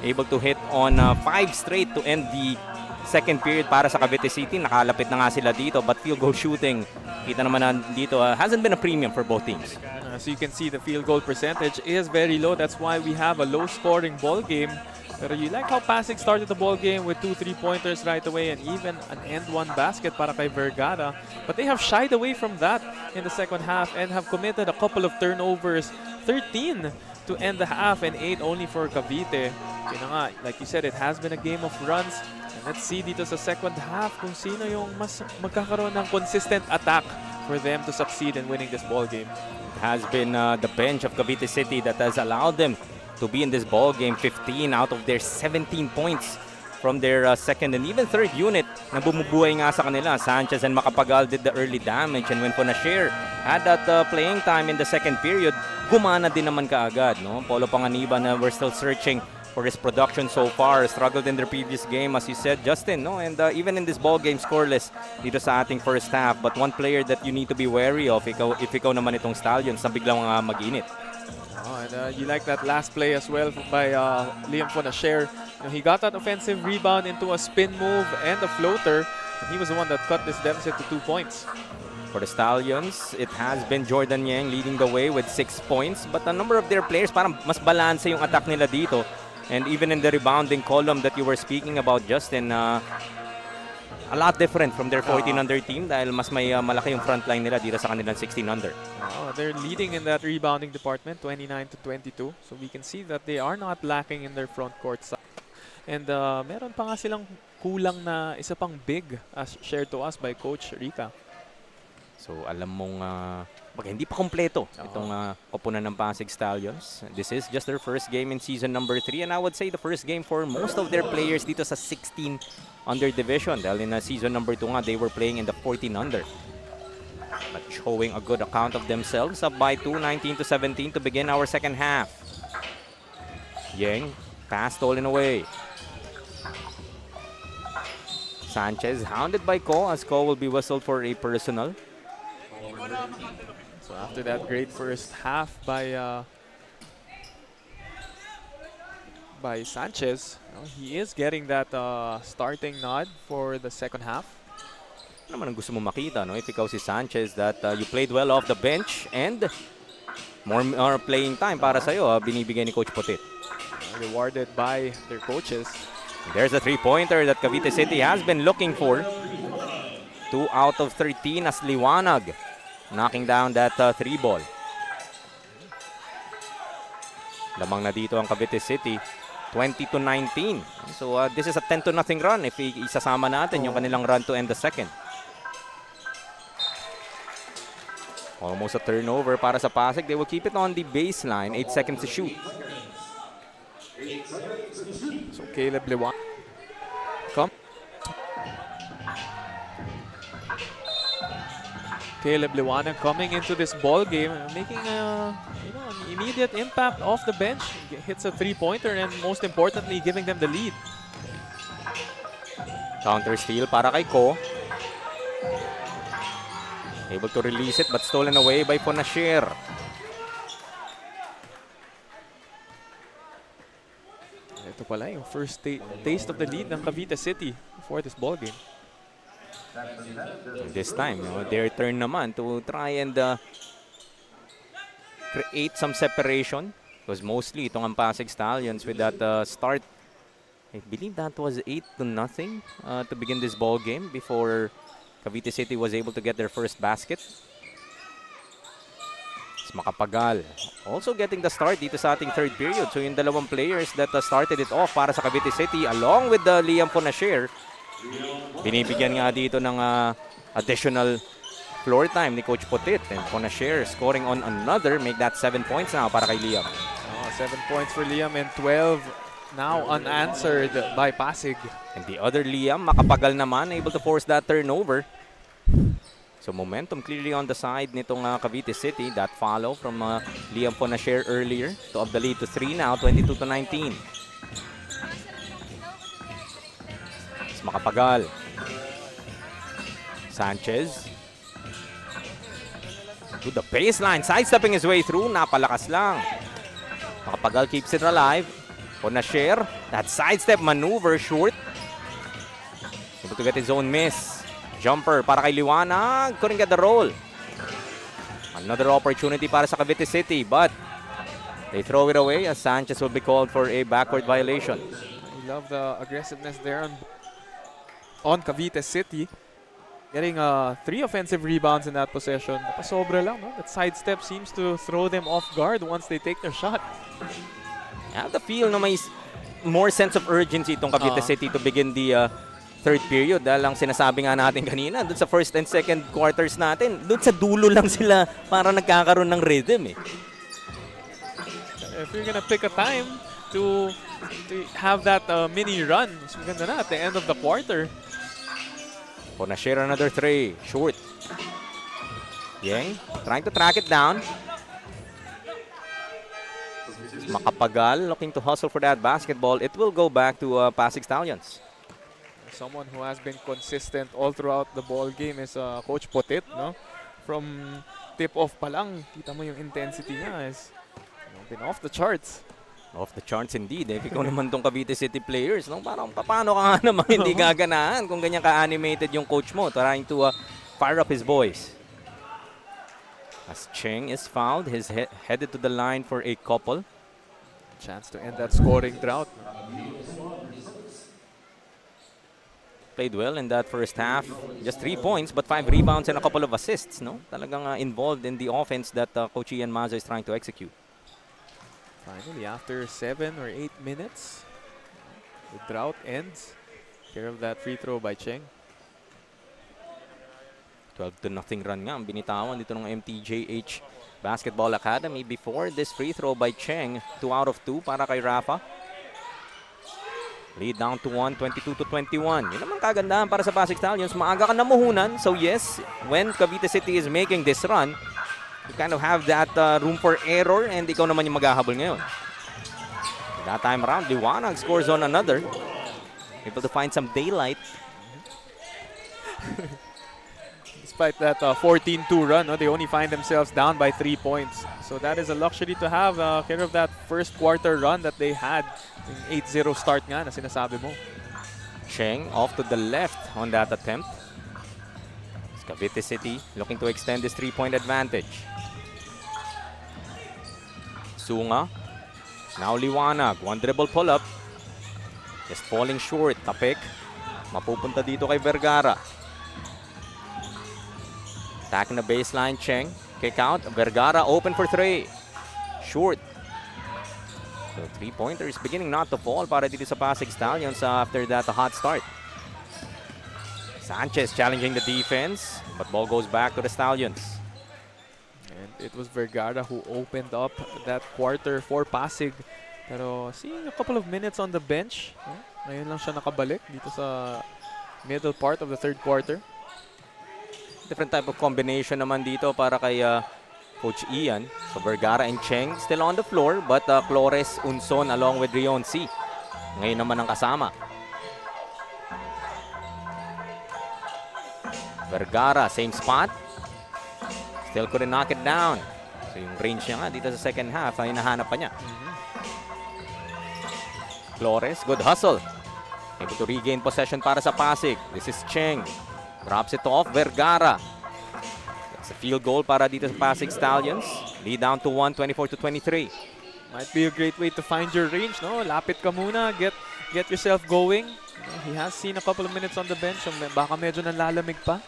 Speaker 3: able to hit on 5 straight to end the second period para sa Cavite City. Nakalapit na nga sila dito, but field goal shooting, kita naman dito, hasn't been a premium for both teams.
Speaker 4: So you can see the field goal percentage is very low. That's why we have a low-scoring ball game. Pero you like how PASIG started the ball game with 2 3-pointers right away and even an end-one basket para kay Vergara. But they have shied away from that in the second half and have committed a couple of turnovers. 13 to end the half and 8 only for Cavite. Kaya nga, like you said, it has been a game of runs. And let's see dito sa second half kung sino yung mas magkakaroon ng consistent attack for them to succeed in winning this ball game.
Speaker 3: It has been the bench of Cavite City that has allowed them to be in this ball game. 15 out of their 17 points from their second and even third unit na bumubuhay nga sa kanila. Sanchez and Macapagal did the early damage, and when Fonasher had that playing time in the second period, gumana din naman kaagad. No? Polo Panganiban, we're still searching for his production so far. Struggled in their previous game, as you said, Justin. No? And even in this ball game, scoreless dito sa ating first half. But one player that you need to be wary of, if ikaw naman itong Stallions, na biglang mag-init.
Speaker 4: And you like that last play as well by Liam Fonasher. He got that offensive rebound into a spin move and a floater. And he was the one that cut this deficit to 2 points.
Speaker 3: For the Stallions, it has been Jordan Yang leading the way with 6 points. But a number of their players, parang mas balance yung attack nila dito. And even in the rebounding column that you were speaking about, Justin, a lot different from their 14-under team dahil mas may malaki yung front line nila dito sa kanilang 16-under.
Speaker 4: They're leading in that rebounding department, 29-22. So we can see that they are not lacking in their front court side. And meron pa nga silang kulang na isa pang big as shared to us by Coach Rica.
Speaker 3: So alam mong hindi pa kompleto itong koponan ng PASIG Stallions. This is just their first game in season number 3, and I would say the first game for most of their players dito sa 16-under division. Dahil in season number 2 nga, they were playing in the 14-under. But showing a good account of themselves, up by 2, 19-17 to begin our second half. Yang, pass stolen away. Sanchez hounded by Ko, as Ko will be whistled for a personal.
Speaker 4: So after that great first half by Sanchez, he is getting that starting nod for the second half.
Speaker 3: Ano naman ang gusto mo makita, no? If ikaw si Sanchez, that you played well off the bench and more playing time para sa'yo, binibigay ni Coach Potit.
Speaker 4: Rewarded by their coaches.
Speaker 3: There's a 3-pointer that Cavite City has been looking for. 2 out of 13 as Liwanag knocking down that 3-ball. Lamang na dito ang Cavite City, 20-19. So this is a 10-0 run if isasama natin yung kanilang run to end the second. Almost a turnover para sa Pasig. They will keep it on the baseline. 8 seconds to shoot.
Speaker 4: So Caleb Liwan. Caleb Liwanag coming into this ball game, making an immediate impact off the bench. Hits a three-pointer and most importantly, giving them the lead.
Speaker 3: Counter steal para kay Ko. Able to release it but stolen away by Ponasher.
Speaker 4: Ito pala yung first taste of the lead ng Cavite City before this ball game.
Speaker 3: This time, their turn naman to try and create some separation. Because mostly itong ang Pasig Stallions with that start. I believe that was 8-0 to begin this ball game before Cavite City was able to get their first basket. It's Makapagal also getting the start dito sa ating third period. So yung dalawang players that started it off para sa Cavite City along with Liam Ponasher. Binibigyan nga dito ng additional floor time ni Coach Putit. And Ponasher scoring on another, make that 7 points now para kay Liam.
Speaker 4: 7 points for Liam and 12 now unanswered by Pasig.
Speaker 3: And the other Liam, Makapagal naman, able to force that turnover. So momentum clearly on the side nitong Cavite City. That follow from Liam Ponasher earlier to up the lead to 3 now, 22-19. Makapagal. Sanchez. To the baseline. Sidestepping his way through. Napalakas lang. Makapagal keeps it alive. Ponasher. That sidestep maneuver short. Able to get his own miss. Jumper para kay Liwanag. Couldn't get the roll. Another opportunity para sa Cavite City. But they throw it away as Sanchez will be called for a backward violation.
Speaker 4: I love the aggressiveness there on Cavite City. Getting 3 offensive rebounds in that possession. Napasobra lang, no? That sidestep seems to throw them off guard once they take their shot.
Speaker 3: I have the feel na may more sense of urgency itong Cavite City to begin the third period. Dahil lang sinasabi nga natin kanina, dun sa first and second quarters natin, dun sa dulo lang sila para nagkakaroon ng rhythm eh.
Speaker 4: If you're gonna pick a time to have that mini run, mas maganda na at the end of the quarter.
Speaker 3: Ponasher another 3. Short. Yang trying to track it down. Makapagal looking to hustle for that basketball. It will go back to Pasig Stallions.
Speaker 4: Someone who has been consistent all throughout the ball game is Coach Putit, no? From tip-off pa lang, kita mo yung intensity niya is been off the charts.
Speaker 3: Off the charts indeed. If ikaw naman tong Cavite City players, no? Parang paano ka nga naman hindi gaganahan kung ganyan ka-animated yung coach mo trying to fire up his boys. As Cheng is fouled, he's headed to the line for a couple.
Speaker 4: Chance to end that scoring drought.
Speaker 3: Played well in that first half. Just 3 points but 5 rebounds and a couple of assists. No? Talagang involved in the offense that Coach Ian Maza is trying to execute.
Speaker 4: Finally, after 7 or 8 minutes, the drought ends. Care of that free throw by Cheng.
Speaker 3: 12-0 run nga ang binitawan dito ng MTJH Basketball Academy before this free throw by Cheng. 2 out of 2 para kay Rafa. Lead down to 1, 22-21. Yun naman kagandahan para sa Pasig Stallions. Maaga ka namuhunan. So yes, when Cavite City is making this run, you kind of have that room for error and ikaw naman yung maghahabol ngayon. That time around, Liwanag scores on another. Able to find some daylight.
Speaker 4: Despite that 14-2 run, no, they only find themselves down by 3 points. So that is a luxury to have. Care of that first quarter run that they had. Yung 8-0 start nga na sinasabi mo.
Speaker 3: Cheng off to the left on that attempt. Cavite City looking to extend this 3-point advantage. Sunga. Now Liwanag. 1 dribble pull-up. Just falling short. Tapik. Mapupunta dito kay Vergara. Attacking the baseline. Cheng. Kick out. Vergara open for 3. Short. So 3-pointers beginning not to fall para dito sa Pasig Stallions after that a hot start. Sanchez challenging the defense, but ball goes back to the Stallions.
Speaker 4: it was Vergara who opened up that quarter for Pasig. Pero seeing a couple of minutes on the bench, ngayon lang siya nakabalik dito sa middle part of the third quarter.
Speaker 3: Different type of combination naman dito para kay Coach Ian. So Vergara and Cheng still on the floor, but Flores, Unson along with Rionsi ngayon naman ang kasama. Vergara, same spot. Still couldn't knock it down. So yung range niya nga dito sa second half ay hinahanap pa niya. Flores, good hustle. Able to regain possession para sa Pasig. This is Cheng. Drops it off, Vergara. That's a field goal para dito sa Pasig Stallions. Lead down to 1, 24-23.
Speaker 4: Might be a great way to find your range, no? Lapit ka muna, get yourself going. He has seen a couple of minutes on the bench. Baka medyo nanlalamig pa.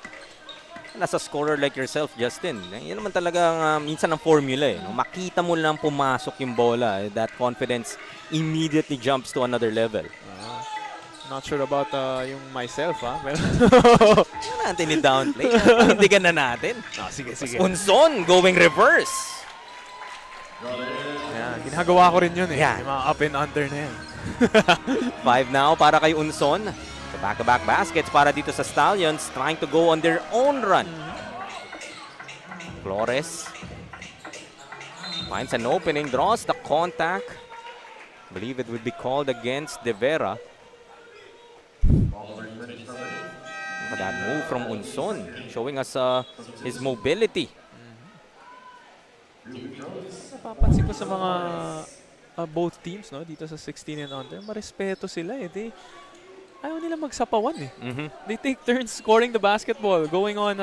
Speaker 3: Nasa scorer like yourself, Justin, yan naman talaga minsan ang formula eh. Makita mo lang pumasok yung bola, that confidence immediately jumps to another level.
Speaker 4: Not sure about yung myself, ha? Pero
Speaker 3: Yan natin i-downplay. Panindigan na natin.
Speaker 4: sige.
Speaker 3: Unson going reverse.
Speaker 4: Yan, ginagawa ko rin yun eh.
Speaker 3: Yan.
Speaker 4: Yung mga up and under na yan.
Speaker 3: 5 now para kay Unson. So back-to-back baskets para dito sa Stallions, trying to go on their own run. Flores finds an opening, draws the contact. I believe it would be called against De Vera. That move from Unson, showing us his mobility.
Speaker 4: Napapansin ko sa mga both teams, no, dito sa 16 and under, marespeto sila eh. Ayaw nila magsapawan eh. They take turns scoring the basketball, going on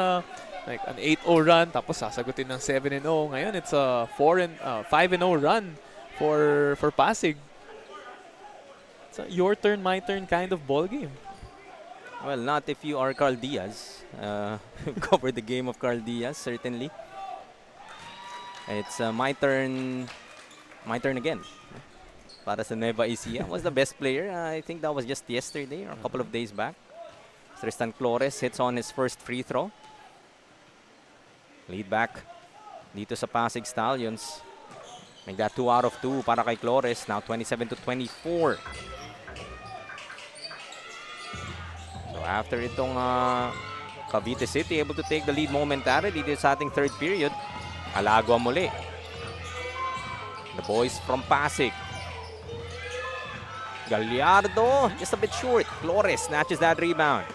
Speaker 4: like an 8-0 run, tapos sasagutin ng 7-0. Ngayon, it's a 5-0 run for Pasig. It's a your turn, my turn kind of ball game.
Speaker 3: Well, not if you are Carl Diaz. Covered the game of Carl Diaz, certainly. It's my turn again. Para sa Nueva Ecija. Was the best player. I think that was just yesterday or a couple of days back. Tristan Flores hits on his first free throw. Lead back dito sa Pasig Stallions. Make that 2 out of 2 para kay Flores. Now 27-24. So after itong Cavite City able to take the lead momentarily dito sa ating third period. Alagwa muli. The boys from Pasig. Gallardo, just a bit short. Flores snatches that rebound.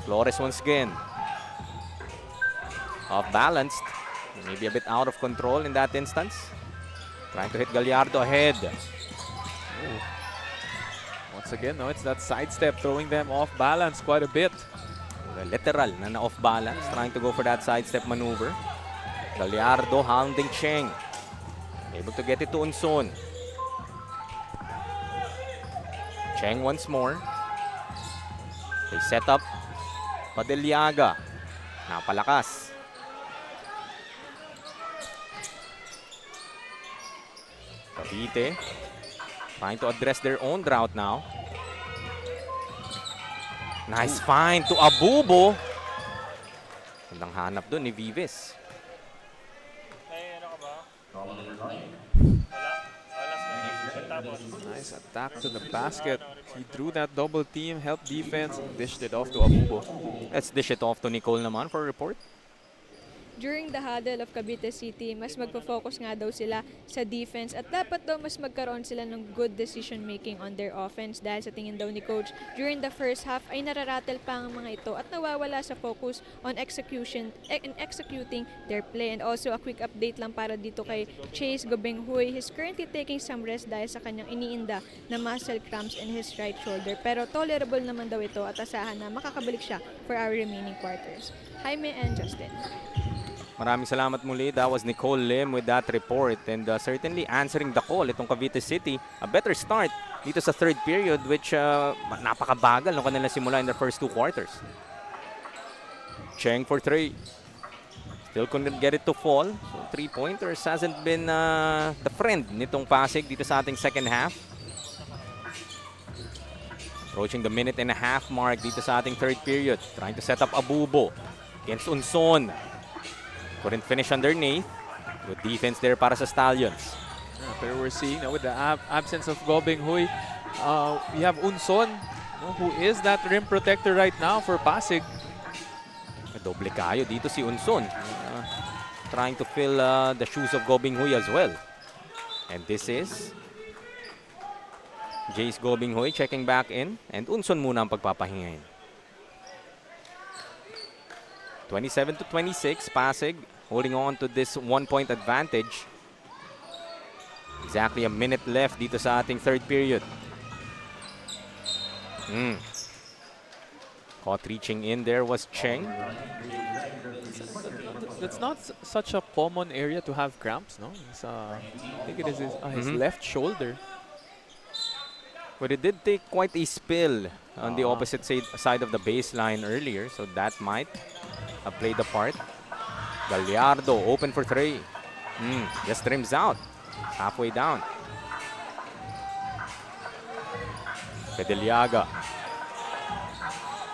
Speaker 3: Flores once again. Off-balanced. Maybe a bit out of control in that instance. Trying to hit Gallardo ahead.
Speaker 4: Ooh. Once again, no, it's that sidestep throwing them off balance quite a bit.
Speaker 3: Literal na off balance. Trying to go for that sidestep maneuver. Gallardo hounding Cheng. Able to get it to Unson. Cheng once more. They set up. Padeliaga. Napalakas. Cavite trying to address their own drought now. Nice find to Abubo. Gandang hanap doon ni Vives.
Speaker 4: Nice attack to the basket. He drew that double team, helped defense, dished it off to Abubo.
Speaker 3: Let's dish it off to Nicole naman for a report.
Speaker 5: During the huddle of Cavite City, mas magpo-focus nga daw sila sa defense at dapat daw mas magkaroon sila ng good decision making on their offense dahil sa tingin daw ni coach during the first half ay nararatel pa ang mga ito at nawawala sa focus on executing their play. And also a quick update lang para dito kay Chase Gobenghoy. He's currently taking some rest dahil sa kanyang iniinda na muscle cramps in his right shoulder, pero tolerable naman daw ito at asahan na makakabalik siya for our remaining quarters. Jaime and Justin.
Speaker 3: Maraming salamat muli. That was Nicole Lim with that report and certainly answering the call itong Cavite City. A better start dito sa third period which napakabagal nung kanila simula in the first 2 quarters. Cheng for 3. Still couldn't get it to fall. So 3-pointers hasn't been the friend nitong Pasig dito sa ating second half. Approaching the minute and a half mark dito sa ating third period. Trying to set up Abubo against Unson. Couldn't finish underneath. Good defense there para sa Stallions.
Speaker 4: Pero we're seeing with the absence of Gobeng Huy, we have Unson, who is that rim protector right now for Pasig.
Speaker 3: Doble kayo dito si Unson. Trying to fill the shoes of Gobeng Huy as well. And this is Jace Gobeng Huy checking back in. And Unson muna ang pagpapahingahin. 27-26, Pasig holding on to this 1-point advantage. Exactly a minute left dito sa ating third period. Caught reaching in there was Cheng.
Speaker 4: That's not such a common area to have cramps, no? It's, I think it is his left shoulder.
Speaker 3: But it did take quite a spill on the opposite side of the baseline earlier, so that might have played a part. Gallardo open for three. Just trims out. Halfway down. Pedeliaga.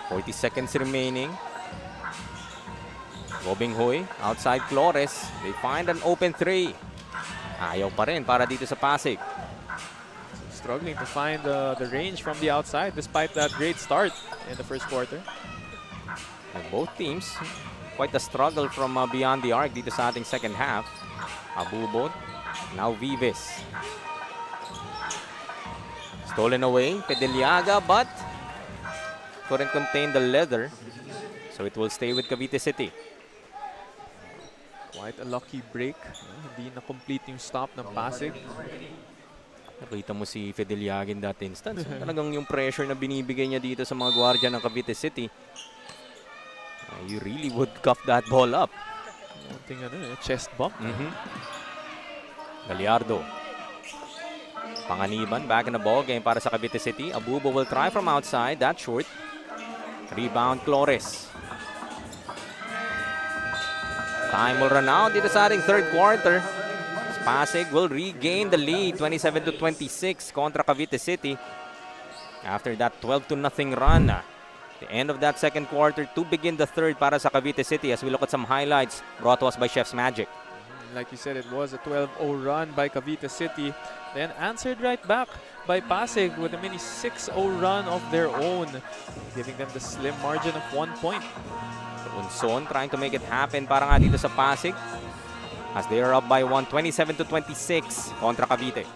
Speaker 3: 40 seconds remaining. Gobeng Huy outside Flores. They find an open three. Ayaw pa rin para dito sa Pasig.
Speaker 4: Struggling to find the range from the outside despite that great start in the first quarter.
Speaker 3: And both teams, quite a struggle from beyond the arc dito sa ating second half. Abubo, now Vives. Stolen away, Pedeliaga, but couldn't contain the leather. So it will stay with Cavite City.
Speaker 4: Quite a lucky break. Hindi na-complete yung stop ng Pasig.
Speaker 3: Nakita mo si Pedeliaga in that instance. Talagang yung pressure na binibigay niya dito sa mga gwardiya ng Cavite City. You really would cuff that ball up.
Speaker 4: Ting chest bump.
Speaker 3: Gallardo. Panganiban, back in the ball game para sa Cavite City. Abubo will try from outside. That's short. Rebound, Flores. Time will run out dito sa ating third quarter. Pasig will regain the lead, 27-26 kontra Cavite City. After that 12-0 run. The end of that second quarter to begin the third para sa Cavite City as we look at some highlights brought to us by Chef's Magic.
Speaker 4: Like you said, it was a 12-0 run by Cavite City. Then answered right back by Pasig with a mini 6-0 run of their own, giving them the slim margin of 1 point.
Speaker 3: Unson trying to make it happen para nga dito sa Pasig as they are up by 1, 27-26 kontra Cavite.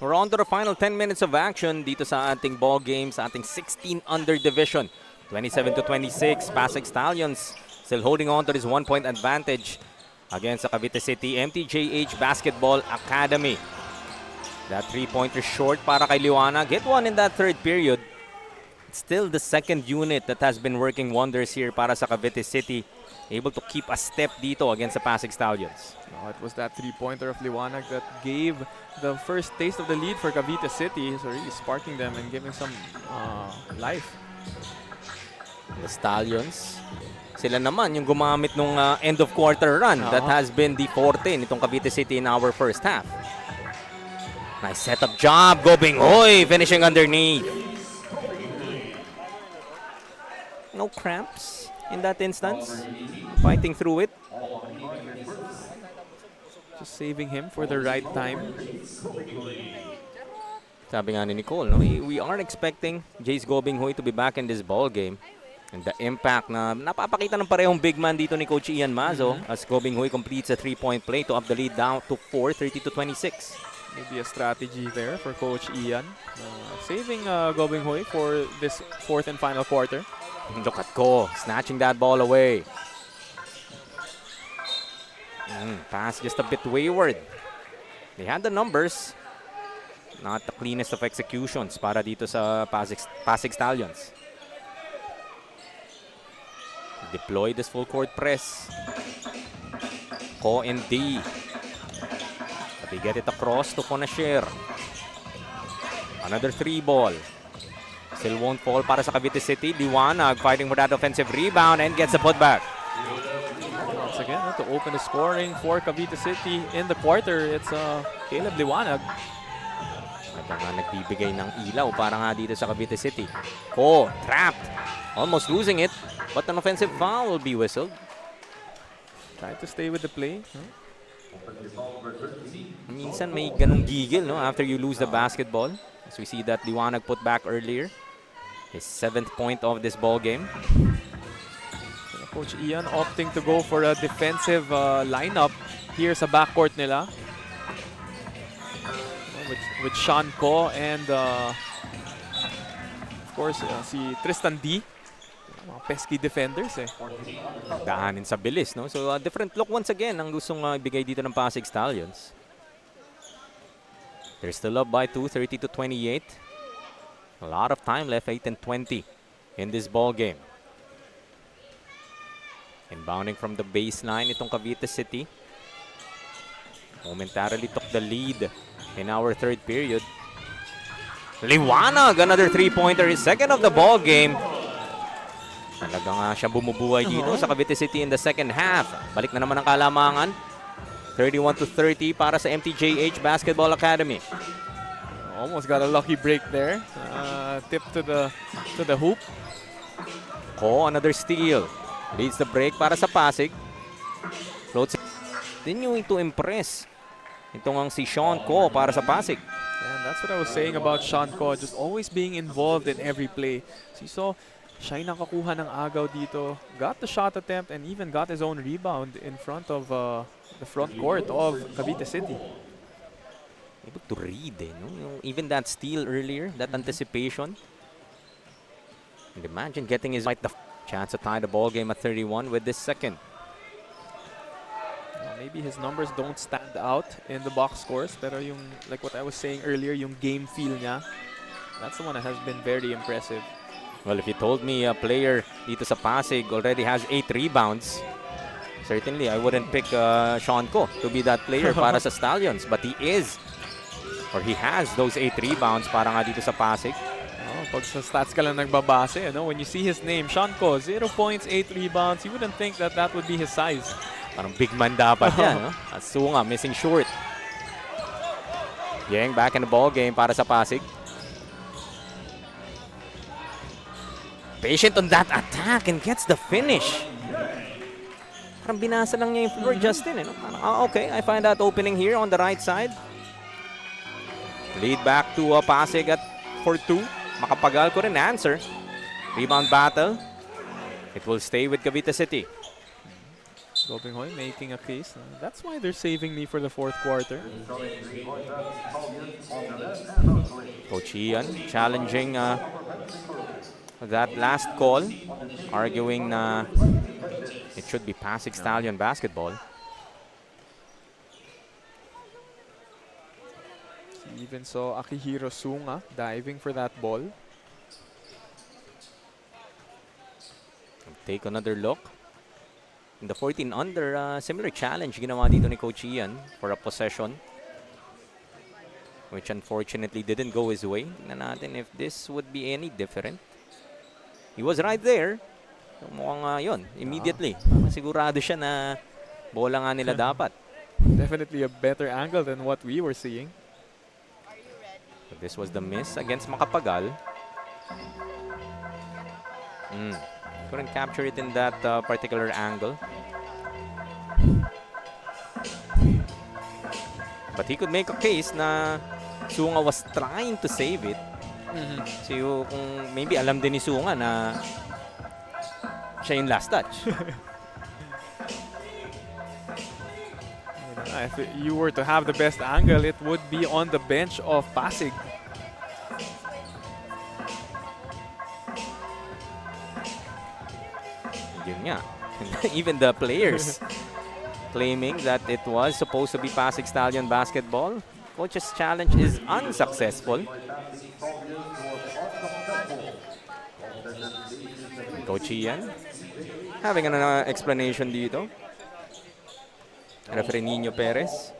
Speaker 3: We're on to the final 10 minutes of action dito sa ating ball game, sa ating 16 under division. 27-26, Pasig Stallions still holding on to this 1-point advantage against the Cavite City MTJH Basketball Academy. That 3-pointer short para kay Liwana. Get one in that third period. It's still the second unit that has been working wonders here para sa Cavite City. Able to keep a step dito against the Pasig Stallions.
Speaker 4: It was that 3-pointer of Liwanag that gave the first taste of the lead for Cavite City. So really sparking them and giving some life.
Speaker 3: The Stallions, sila naman yung gumamit nung end of quarter run. That has been the forte nitong Cavite City in our first half. Nice setup job. Gobeng Huy finishing underneath. No cramps in that instance. Fighting through it.
Speaker 4: Just saving him for the right time.
Speaker 3: Sabi nga ni Nicole, no? We aren't expecting Jace Gobeng Huy to be back in this ball game. And the impact na napapakita ng parehong big man dito ni Coach Ian Mazo as Gobeng Huy completes a 3-point play to up the lead down to 4, 30-26.
Speaker 4: Maybe a strategy there for Coach Ian. Saving Gobing Hoy for this fourth and final quarter.
Speaker 3: Look at Ko snatching that ball away. Pass just a bit wayward. They had the numbers. Not the cleanest of executions para dito sa PASIG Stallions. Deploy this full court press. Ko and D. But they get it across to Conasher. Another 3 ball. Still won't fall para sa Cavite City. Liwanag fighting for that offensive rebound and gets the putback.
Speaker 4: Once again, to open the scoring for Cavite City in the quarter, it's Caleb Liwanag.
Speaker 3: At nga nagbibigay ng ilaw para nga dito sa Cavite City. Ko, trapped. Almost losing it. But an offensive foul will be whistled.
Speaker 4: Try to stay with the play.
Speaker 3: Minsan may ganong gigil, no? After you lose the basketball. As we see that Liwanag put back earlier. His 7th point of this ball game.
Speaker 4: Coach Ian opting to go for a defensive lineup here sa backcourt nila. With Sean Ko and of course si Tristan D. Mga pesky defenders eh.
Speaker 3: Daanin sa bilis, no? So, different look once again ang gustong ibigay dito ng PASIG Stallions. They're still up by 2, 30-28. A lot of time left, 8 and 20 in this ball game. Inbounding from the baseline itong Cavite City. Momentarily took the lead in our third period. Liwanag, another 3-pointer, his second of the ball game. Talaga nga siya bumubuhay dito sa Cavite City in the second half. Balik na naman ang kalamangan. 31-30 para sa MTJH Basketball Academy.
Speaker 4: Almost got a lucky break there. Tip to the hoop.
Speaker 3: Ko, another steal. Leads the break para sa PASIG. Floats. Continuing to impress. Itong ang si Sean Ko para sa PASIG.
Speaker 4: And that's what I was saying about Sean Ko. Just always being involved in every play. So you saw, siya yung nakakuha ng agaw dito. Got the shot attempt and even got his own rebound in front of the front court of Cavite City.
Speaker 3: Able to read, eh, no? Even that steal earlier, that anticipation. And imagine getting his right the chance to tie the ball game at 31 with this second.
Speaker 4: Maybe his numbers don't stand out in the box scores, pero yung, like what I was saying earlier, yung game feel niya, that's the one that has been very impressive.
Speaker 3: Well, if you told me a player dito sa PASIG already has 8 rebounds, certainly I wouldn't pick Sean Ko to be that player para sa Stallions. But he is, or he has those 8 rebounds para nga dito sa PASIG.
Speaker 4: Oh, pag sa stats ka lang nagbabase, no? When you see his name, Sean Ko, 0 points, 8 rebounds, you wouldn't think that that would be his size.
Speaker 3: Parang big man dapat yan, no? At Sunga, missing short. Yang back in the ball game para sa PASIG. Patient on that attack and gets the finish. Parang binasa lang niya yung floor, Justin. Eh, no? Parang, okay, I find that opening here on the right side. Lead back to PASIG at 4-2. Makapagal ko rin answer. Rebound battle. It will stay with Cavite City.
Speaker 4: Gobing Hoy making a case. That's why they're saving me for the fourth quarter.
Speaker 3: Coach Ian challenging that last call, arguing na it should be PASIG Stallion basketball.
Speaker 4: Even saw Akihiro Sunga diving for that ball.
Speaker 3: Take another look. In the 14 under, similar challenge ginawa dito ni Coach Ian for a possession, which unfortunately didn't go his way. Tingnan natin if this would be any different. He was right there. Mukhang yun, immediately. Sigurado siya na bola nga nila dapat.
Speaker 4: Definitely a better angle than what we were seeing.
Speaker 3: But this was the miss against Makapagal. Couldn't capture it in that particular angle. But he could make a case na Sunga was trying to save it. So kung maybe alam din ni Sunga na siya yung last touch.
Speaker 4: If you were to have the best angle, it would be on the bench of Pasig.
Speaker 3: Yun nga. Even the players claiming that it was supposed to be Pasig Stallion basketball. Coach's challenge is unsuccessful. Coach Ian having an explanation dito. Referee Nino Perez.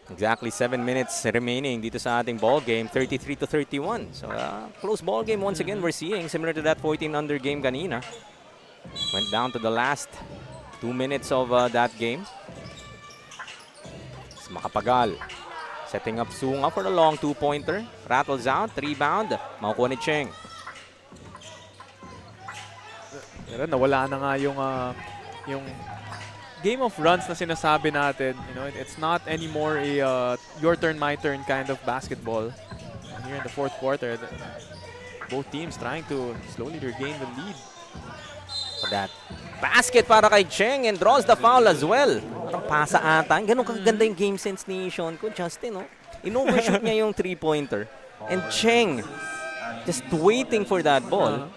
Speaker 3: Exactly 7 minutes remaining dito sa ating ball game, 33-31. So close ball game once again we're seeing, similar to that 14 under game kanina. Went down to the last 2 minutes of that game. It's Makapagal setting up Sunga for the long two-pointer. Rattles out, rebound, makukuha ni Cheng.
Speaker 4: Pero nawala na nga yung game of runs na sinasabi natin. You know, it's not anymore a your turn, my turn kind of basketball. And here in the fourth quarter, both teams trying to slowly regain the lead.
Speaker 3: For that basket para kay Cheng and draws the foul as well. Parang pasa ata. Ganun kaganda yung game sense ni Sean ko, Justin. No? In-overshoot niya yung three-pointer. And Cheng just waiting for that ball.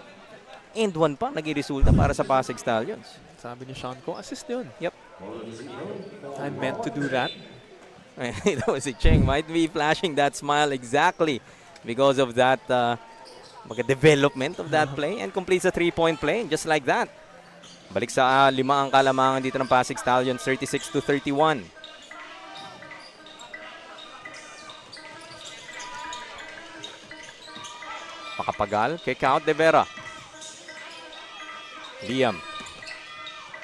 Speaker 3: And one pa, naging resulta para sa Pasig Stallions.
Speaker 4: Sabi ni Sean ko, assist yun.
Speaker 3: Yep.
Speaker 4: I meant to do that.
Speaker 3: That was si Cheng. Might be flashing that smile exactly because of that development of that play and completes a three-point play just like that. Balik sa 5 ang kalamangan dito ng Pasig Stallions, 36-31. Makapagal, kick out De Vera. Liam.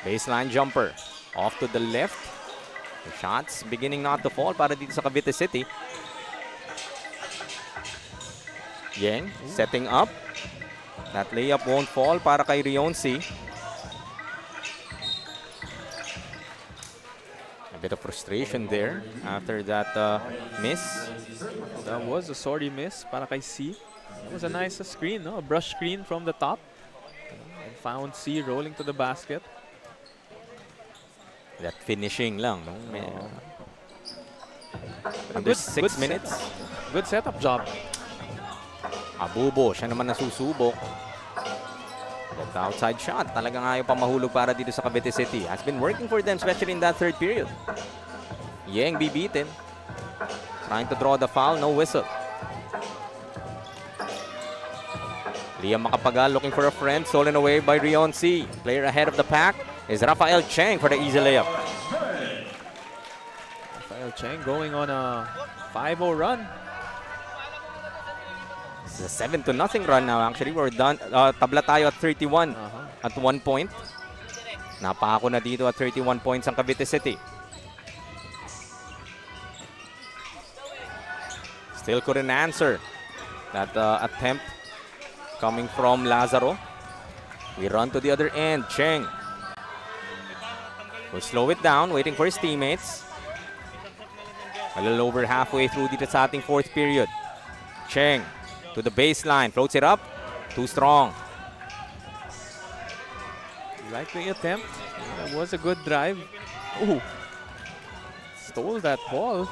Speaker 3: Baseline jumper. Off to the left. The shots beginning not to fall para dito sa Cavite City. Yeng setting up. That layup won't fall para kay Rionsi. A bit of frustration there after that miss.
Speaker 4: That was a sorry miss para kay C. It was a nice screen, no? A brush screen from the top. And found C rolling to the basket.
Speaker 3: That finishing lang, no? Under 6 minutes.
Speaker 4: Good setup job.
Speaker 3: Abubo, siya naman nasusubok. That outside shot, talagang ayaw pa mahulog para dito sa Cavite City. Has been working for them, especially in that third period. Yeng bibitin. Trying to draw the foul, no whistle. Liam Makapagal looking for a friend, stolen away by Rionsi. Player ahead of the pack is Rafael Cheng for the easy layup.
Speaker 4: Rafael Cheng going on a 5-0 run.
Speaker 3: It's a 7-0 run now actually. We're done. Tabla tayo at 31 at 1 point. Napako na dito at 31 points ang Cavite City. Still couldn't answer that attempt coming from Lazaro. We run to the other end. Cheng will slow it down, waiting for his teammates. A little over halfway through dito sa ating fourth period. Cheng to the baseline, floats it up. Too strong.
Speaker 4: Like the attempt. That was a good drive. Ooh. Stole that ball.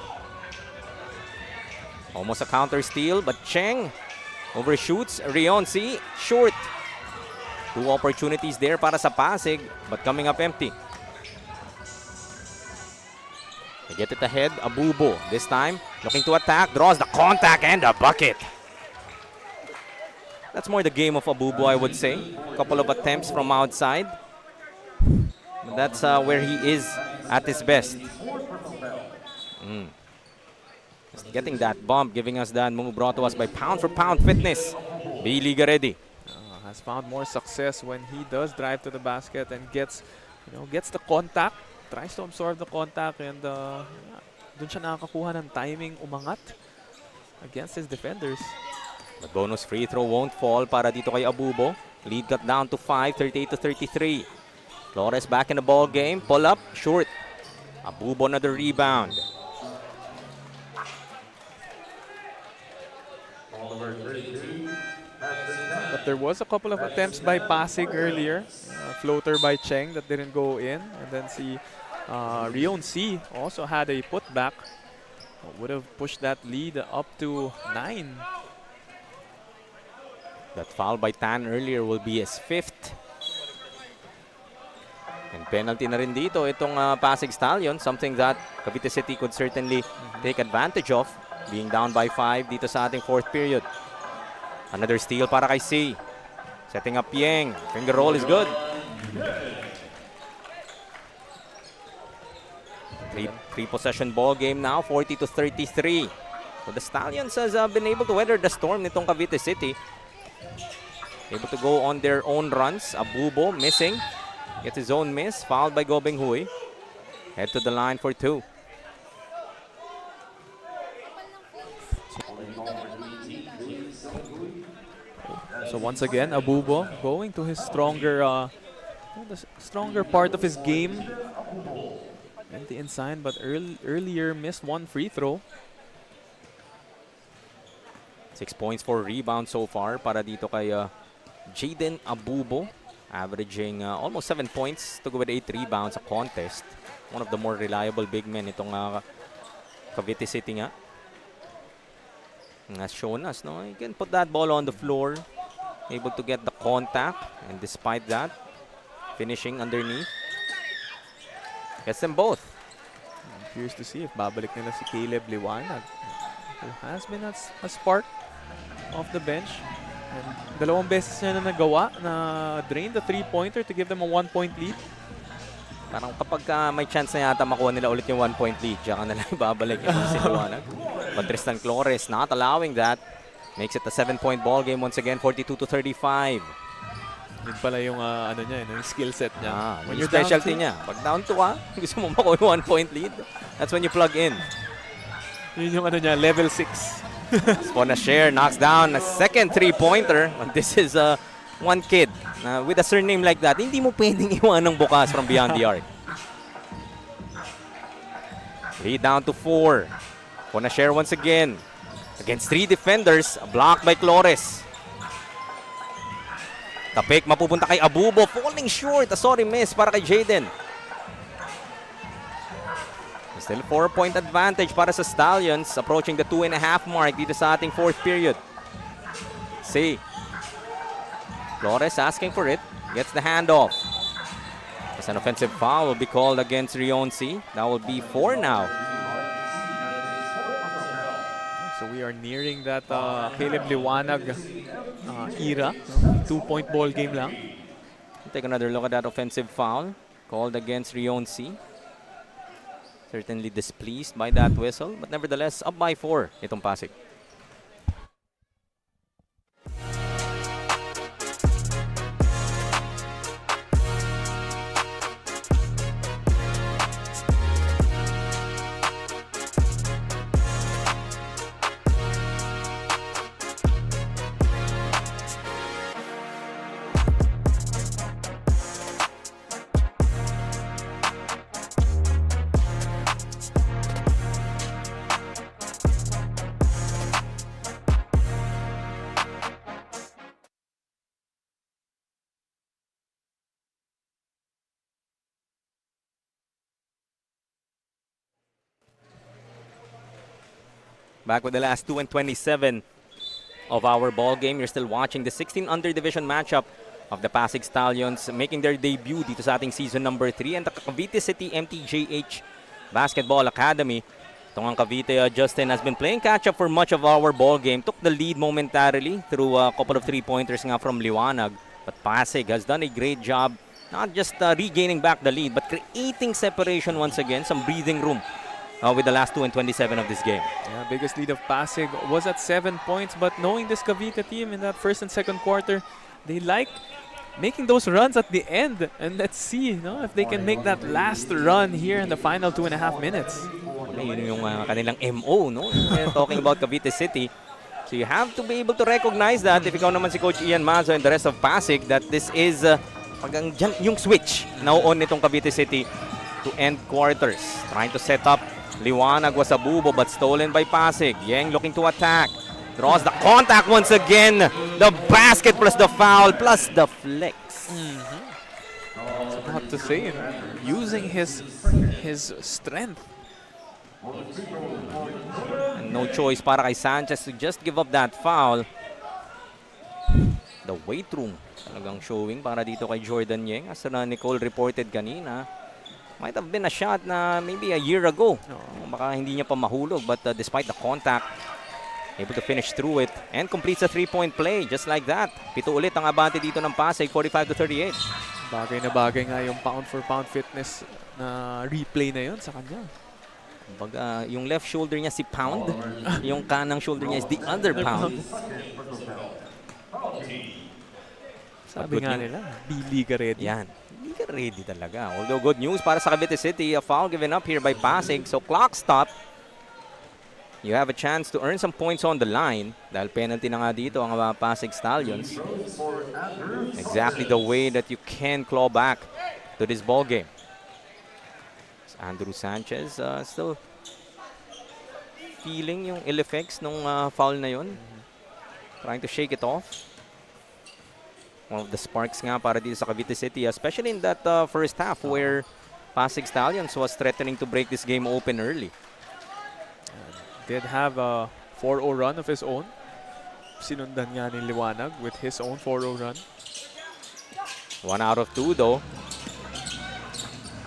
Speaker 3: Almost a counter steal, but Cheng overshoots. Rionsi, short. 2 opportunities there para sa Pasig, but coming up empty. They get it ahead. Abubo, this time looking to attack, draws the contact and a bucket. That's more the game of Abubo, I would say. A couple of attempts from outside. But that's where he is at his best. Just getting that bump, giving us that move brought to us by Pound for Pound Fitness. B-Liga ready.
Speaker 4: Has found more success when he does drive to the basket and gets the contact, tries to absorb the contact, and dun siya nakakakuha ng timing umangat against his defenders.
Speaker 3: The bonus free throw won't fall para dito kay Abubo. Lead got down to 5, 38-33. Flores back in the ball game. Pull up, short. Abubo another rebound.
Speaker 4: But there was a couple of attempts by Pasig earlier. Floater by Cheng that didn't go in. And then si Rion C also had a putback. Would have pushed that lead up to 9.
Speaker 3: That foul by Tan earlier will be his 5th. And penalty na rin dito itong Pasig Stallions, something that Cavite City could certainly take advantage of, being down by 5 dito sa ating 4th period. Another steal para kay C. Setting up Yeng. Finger roll is good. Three possession ball game now, 40-33. So the Stallions has been able to weather the storm nitong Cavite City. Able to go on their own runs. Abubo missing. Gets his own miss. Fouled by Gobeng Hui. Head to the line for 2.
Speaker 4: So once again, Abubo going to his stronger, the stronger part of his game. Went the inside, but earlier missed one free throw.
Speaker 3: 6 points for rebound so far para dito kay Jaden Abubo. Averaging almost 7 points to go with 8 rebounds a contest. One of the more reliable big men itong Cavite City nga. As shown us, no? You can put that ball on the floor. Able to get the contact. And despite that, finishing underneath. Gets them both.
Speaker 4: Curious to see if babalik nila si Caleb Liwanag, who has been a spark off the bench. And dalawang beses niya na nagawa na drain the 3-pointer to give them a 1-point lead.
Speaker 3: Parang kapag may chance na yata makuha nila ulit yung 1-point lead, tsaka na lang ibabalik yung si Liwanag. But Tristan Flores not allowing that. Makes it a 7-point ball game once again, 42-35.
Speaker 4: Yun pala yung ano niya, yung skill set niya.
Speaker 3: When yung specialty niya. Pag down to gusto mo makuha yung 1-point lead, that's when you plug in.
Speaker 4: Yun yung ano niya, level 6.
Speaker 3: Sponashare knocks down a second 3-pointer. This is one kid with a surname like that. Hindi mo pwedeng iwan ng bukas from beyond the arc. Lead down to 4. Sponashare once again. Against 3 defenders, blocked by Flores. Tapik mapupunta kay Abubo, falling short. Sorry miss para kay Jaden. Still 4-point advantage para sa Stallions, approaching the 2.5 mark dito sa ating 4th period. C. Flores asking for it, gets the handoff. As an offensive foul will be called against Rion C. That will be 4 now.
Speaker 4: So we are nearing that Caleb Liwanag era. 2-point ball game lang.
Speaker 3: Take another look at that offensive foul called against Rion C. Certainly displeased by that whistle, but nevertheless up by 4 itong Pasig. Back with the last 2:27 of our ball game. You're still watching the 16 under division matchup of the Pasig Stallions making their debut dito sa ating season number 3 and the Cavite City MTJH Basketball Academy. Itong ang Cavite, Justin has been playing catch-up for much of our ball game. Took the lead momentarily through a couple of 3-pointers nga from Liwanag. But Pasig has done a great job not just regaining back the lead but creating separation once again, some breathing room. With the last 2:27 of this game.
Speaker 4: Yeah, biggest lead of Pasig was at 7 points, but knowing this Cavite team in that first and second quarter, they like making those runs at the end. And let's see if they can make that last run here in the final 2.5 minutes.
Speaker 3: Yun yung kanilang MO, no? Talking about Cavite City. So you have to be able to recognize that if ikaw naman si Coach Ian Mazo and the rest of Pasig, that this is yung switch na on nitong Cavite City to end quarters. Trying to set up. Liwanag was Abubo but stolen by Pasig. Yeng looking to attack. Draws the contact once again. The basket plus the foul plus the flex.
Speaker 4: It's hard to say. using his strength.
Speaker 3: And no choice para kay Sanchez to just give up that foul. The weight room talagang showing para dito kay Jordan Yeng. As Nicole reported kanina, might have been a shot na maybe a year ago. Baka hindi niya pa mahulog, but despite the contact, able to finish through it and completes a three-point play just like that. Pito ulit ang abante dito ng Pasig, 45-38.
Speaker 4: Bagay na bagay nga yung pound-for-pound fitness na replay na yun sa kanya.
Speaker 3: Baga, yung left shoulder niya si Pound, yung kanang shoulder niya is the other Pound.
Speaker 4: Sabi nga nila, B-Liga ready.
Speaker 3: Yan. Liga ready talaga. Although good news para sa Cavite City, a foul given up here by Pasig. So clock stop. You have a chance to earn some points on the line. Dahil penalty na nga dito ang Pasig Stallions. Exactly the way that you can claw back to this ball game. Andrew Sanchez still feeling yung ill effects nung foul na yun. Trying to shake it off. One of the sparks nga para dito sa Cavite City, especially in that first half where Pasig Stallions was threatening to break this game open early.
Speaker 4: Did have a 4-0 run of his own. Sinundan nga ni Liwanag with his own 4-0 run.
Speaker 3: 1 out of 2 though.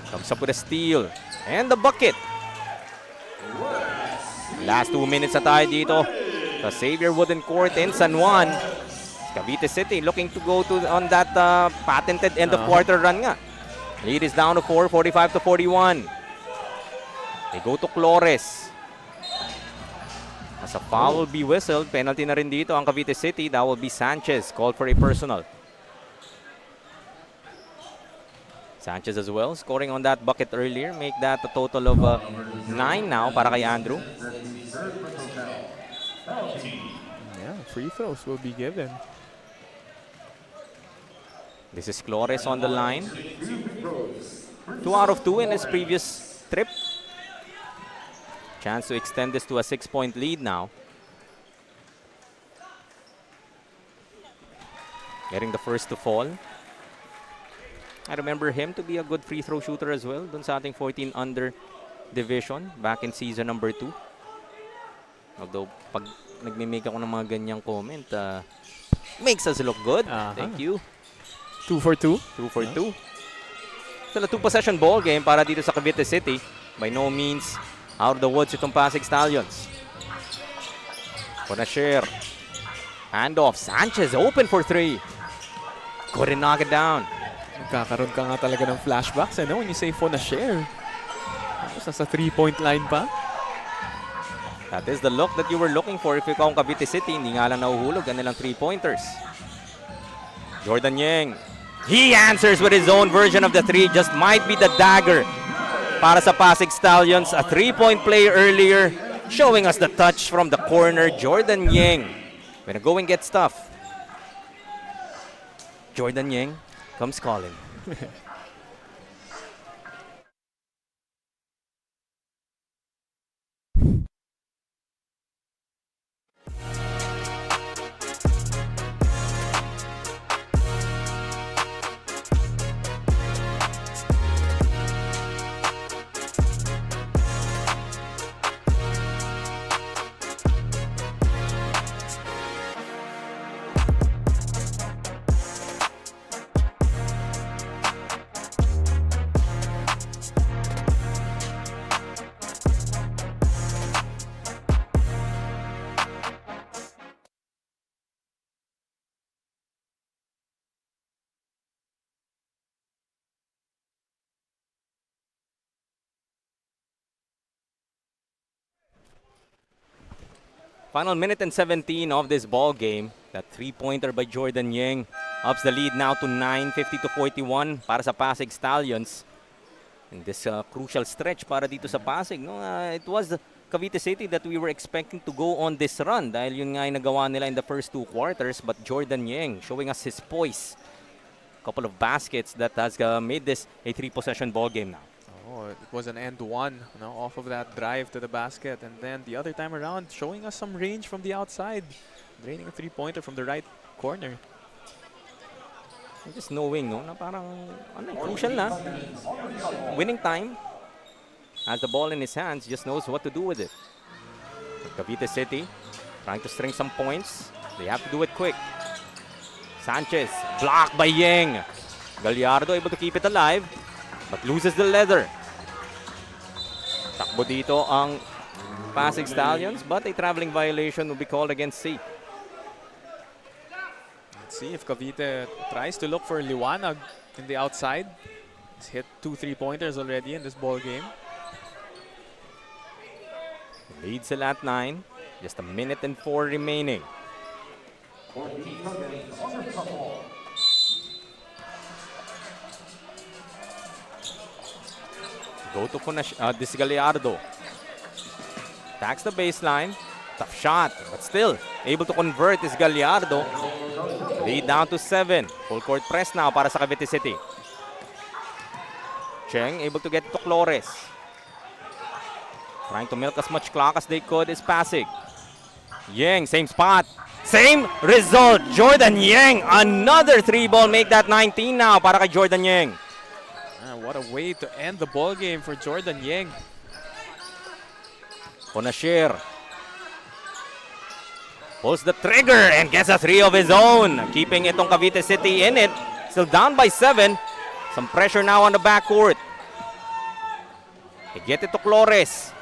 Speaker 3: Comes up with a steal. And the bucket. Last 2 minutes na tayo dito sa Xavier Wooden Court in San Juan. Cavite City looking to go to on that patented end of quarter run nga. Lead is down to 4, 45-41. They go to Flores. As a foul will be whistled, penalty na rin dito ang Cavite City. That will be Sanchez, called for a personal. Sanchez as well, scoring on that bucket earlier. Make that a total of 9 now para kay Andrew.
Speaker 4: Yeah, free throws will be given.
Speaker 3: This is Flores on the line. 2 out of 2 in his previous trip. Chance to extend this to a 6-point lead now. Getting the first to fall. I remember him to be a good free throw shooter as well. Dun sa ating 14 under division back in season number 2. Although pag nagme-make ako ng mga ganyang comment, makes us look good. Thank you.
Speaker 4: 2 for 2.
Speaker 3: 2 for 2. Still a 2-possession ball game para dito sa Cavite City. By no means out of the woods itong Pasig Stallions. Bonashir. Handoff. Sanchez open for 3. Couldn't knock it down.
Speaker 4: Magkakaroon ka nga talaga ng flashbacks, when you say phone a share. Tapos nasa 3-point line pa.
Speaker 3: That is the look that you were looking for if ikaw ang Cavite City. Hindi nga lang nahuhulog ang nilang 3-pointers. Jordan Yeng. He answers with his own version of the 3. Just might be the dagger para sa Pasig Stallions. A 3-point play earlier. Showing us the touch from the corner. Jordan Yeng. When a going gets tough. Jordan Yeng comes calling. Final minute and 17 of this ball game. That 3-pointer by Jordan Yeng ups the lead now to 9, 50-41 para sa Pasig Stallions. In this crucial stretch para dito sa Pasig. No? It was Cavite City that we were expecting to go on this run dahil yun nga yung nagawa nila in the first 2 quarters. But Jordan Yeng showing us his poise. Couple of baskets that has made this a 3-possession ball game now.
Speaker 4: Oh, it was an end one, off of that drive to the basket. And then the other time around, showing us some range from the outside. Draining a 3-pointer from the right corner.
Speaker 3: Just knowing, no, na parang crucial na. Winning time. Has the ball in his hands, just knows what to do with it. Cavite City trying to string some points. They have to do it quick. Sanchez, blocked by Yeng. Gallardo able to keep it alive, but loses the leather. Takbo dito ang Pasig Stallions, but a traveling violation will be called against C.
Speaker 4: Let's see if Cavite tries to look for Liwanag in the outside. He's hit 2 3-pointers already in this ball game.
Speaker 3: Leads sila at 9. Just a minute and 4 remaining. Go to this Gallardo. Attacks the baseline. Tough shot, but still able to convert is Gallardo. Lead down to 7. Full court press now para sa Cavite City. Cheng able to get to Flores. Trying to milk as much clock as they could is Pasig. Yeng, same spot. Same result. Jordan Yeng, another 3-ball. Make that 19 now para kay Jordan Yeng.
Speaker 4: What a way to end the ball game for Jordan Yeng.
Speaker 3: Ponashir pulls the trigger and gets a 3 of his own. Keeping itong Cavite City in it. Still down by 7. Some pressure now on the backcourt. They get it to Flores.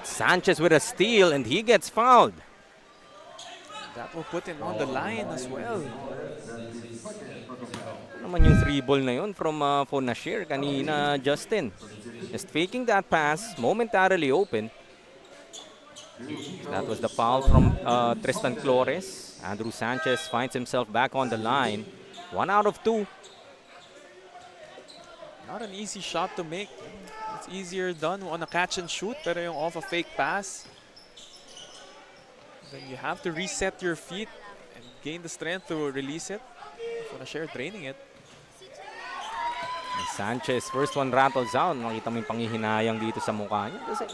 Speaker 3: Sanchez with a steal and he gets fouled.
Speaker 4: That will put him on the line as well.
Speaker 3: Naman yung 3-ball na yun from Fonashir kanina, Justin. Just faking that pass, momentarily open. That was the foul from Tristan Flores. Andrew Sanchez finds himself back on the line. 1 out of 2.
Speaker 4: Not an easy shot to make. It's easier done on a catch and shoot, pero yung off a fake pass, then you have to reset your feet and gain the strength to release it. Fonashir draining it.
Speaker 3: Sanchez, first one rattles out. Makita mo yung panghihinayang dito sa mukha niya. Kasi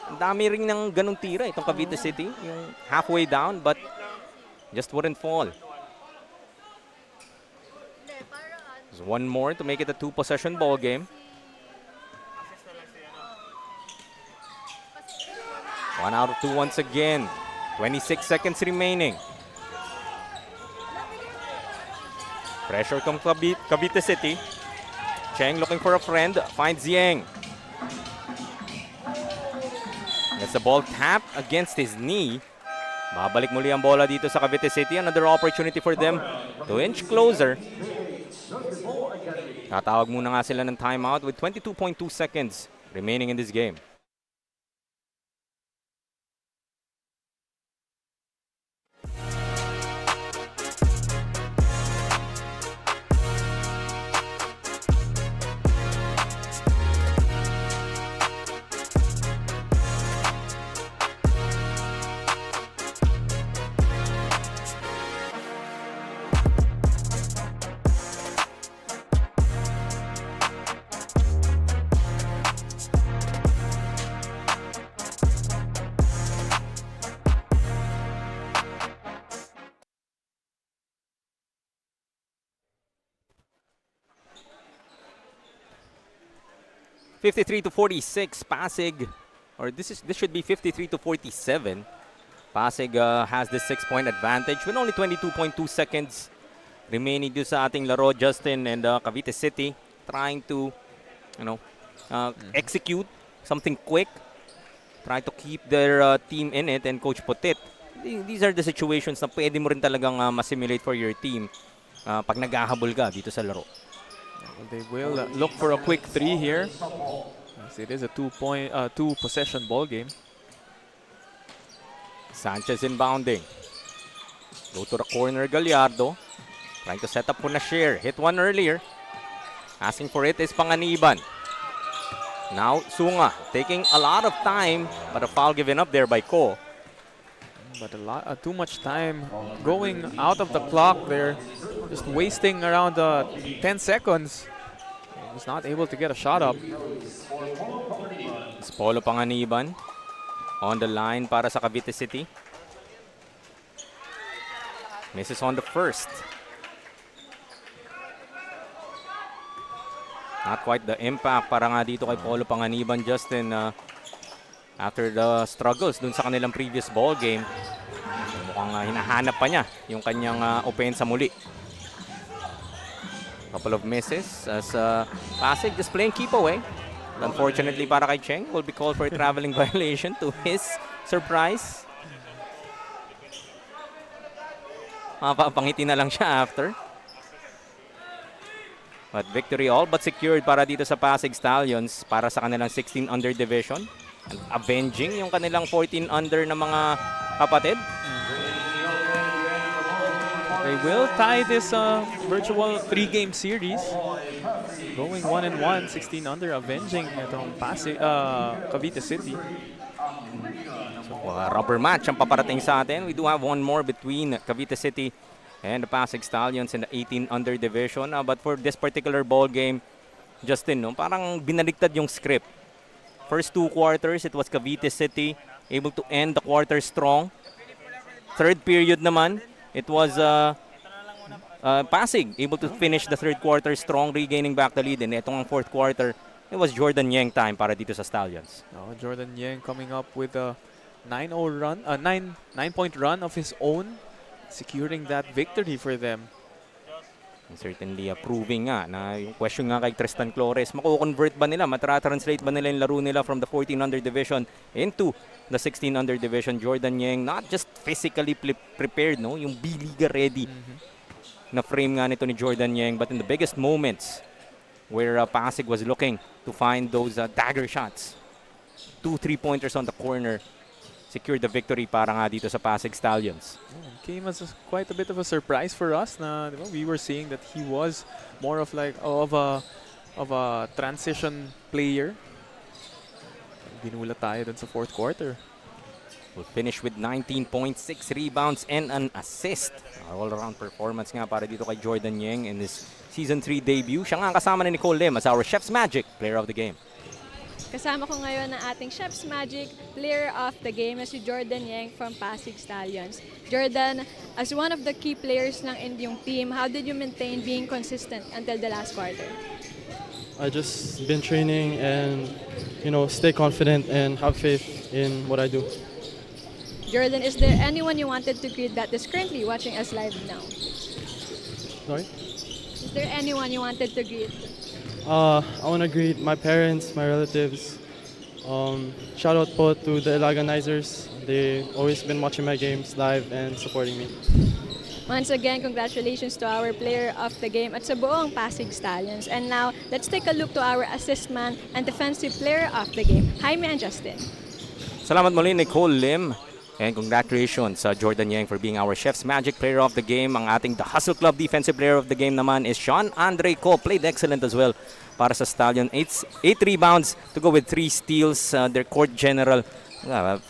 Speaker 3: ang dami rin ng ganong tira itong Cavite City. Yung halfway down, but just wouldn't fall. There's one more to make it a 2-possession ball game. One out of 2 once again. 26 seconds remaining. Pressure from Cavite City. Cheng looking for a friend, finds Yeng. Gets the ball tapped against his knee. Babalik muli ang bola dito sa Cavite City. Another opportunity for them to inch closer. Tatawag muna nga sila ng timeout with 22.2 seconds remaining in this game. (53-46) Pasig, or this should be 53-47. Pasig has this 6-point advantage with only 22.2 seconds remaining dito sa ating laro, Justin, and Cavite City trying to, execute something quick, try to keep their team in it, and Coach Putit, these are the situations na pwede mo rin talagang ma-simulate for your team pag naghahabol ka dito sa laro.
Speaker 4: They will look for a quick 3 here. As it is a 2-possession ball game.
Speaker 3: Sanchez inbounding. Go to the corner, Gallardo. Trying to set up Fonashir. Hit one earlier. Asking for it is Panganiban. Now Sunga taking a lot of time, but a foul given up there by Ko.
Speaker 4: But too much time going out of the clock there. Just wasting around 10 seconds. He was not able to get a shot up.
Speaker 3: It's Polo Panganiban on the line para sa Cavite City. Misses on the first. Not quite the impact para nga dito kay Polo Panganiban, Justin. After the struggles dun sa kanilang previous ball game, mukhang hinahanap pa niya yung kanyang opensa muli. Couple of misses as Pasig just playing keep away. Unfortunately para kay Cheng, will be called for a traveling violation to his surprise. Mapapangiti na lang siya after. But victory all but secured para dito sa Pasig Stallions para sa kanilang 16 under division. Avenging yung kanilang 14 under na mga kapatid.
Speaker 4: They will tie this virtual 3-game series. Going 1-1, 16 under, avenging itong Cavite City.
Speaker 3: So, rubber match ang paparating sa atin. We do have one more between Cavite City and the Pasig Stallions in the 18 under division. But for this particular ball game, Justin, no, parang binaliktad yung script. First 2 quarters, it was Cavite City able to end the quarter strong. Third period naman, it was Pasig able to finish the third quarter strong, regaining back the lead. And itong fourth quarter, it was Jordan Yang time para dito sa Stallions.
Speaker 4: Jordan Yang coming up with a 9-0 run, 9-point run of his own, securing that victory for them.
Speaker 3: And certainly proving nga na yung question nga kay Tristan Flores, mako-convert ba nila, matra-translate ba nila yung laro nila from the 14 under division into the 16 under division. Jordan Yang not just physically prepared, no, yung B-Liga ready na frame nga nito ni Jordan Yang, but in the biggest moments where Pasig was looking to find those dagger shots, 2 3-pointers on the corner, secured the victory para nga dito sa Pasig Stallions.
Speaker 4: Came as quite a bit of a surprise for us na we were seeing that he was more of like of a transition player. Binula tayo dun sa fourth quarter.
Speaker 3: Will finish with 19.6 rebounds and an assist. All-around performance nga para dito kay Jordan Yang in his Season 3 debut. Siya nga kasama ni Nicole Lim as our Chef's Magic Player of the Game.
Speaker 5: Kasama ko ngayon ang ating Chef's Magic Player of the Game na si Jordan Yang from Pasig Stallions. Jordan, as one of the key players ng yung team, how did you maintain being consistent until the last quarter?
Speaker 7: I just been training and, stay confident and have faith in what I do.
Speaker 5: Jordan, is there anyone you wanted to greet that is currently watching us live now?
Speaker 7: Sorry?
Speaker 5: Is there anyone you wanted to greet?
Speaker 7: I want to greet my parents, my relatives. Shout out po to the Ilaganizers. They've always been watching my games live and supporting me.
Speaker 5: Once again, congratulations to our player of the game at sa buong Pasig Stallions. And now, let's take a look to our assist man and defensive player of the game, Jaime and Justin.
Speaker 3: Salamat muli, Nicole Lim. And congratulations sa Jordan Yang for being our Chef's Magic Player of the Game. Ang ating The Hustle Club Defensive Player of the Game naman is Sean Andre Ko. Played excellent as well para sa Stallion. 8 rebounds to go with 3 steals. Their court general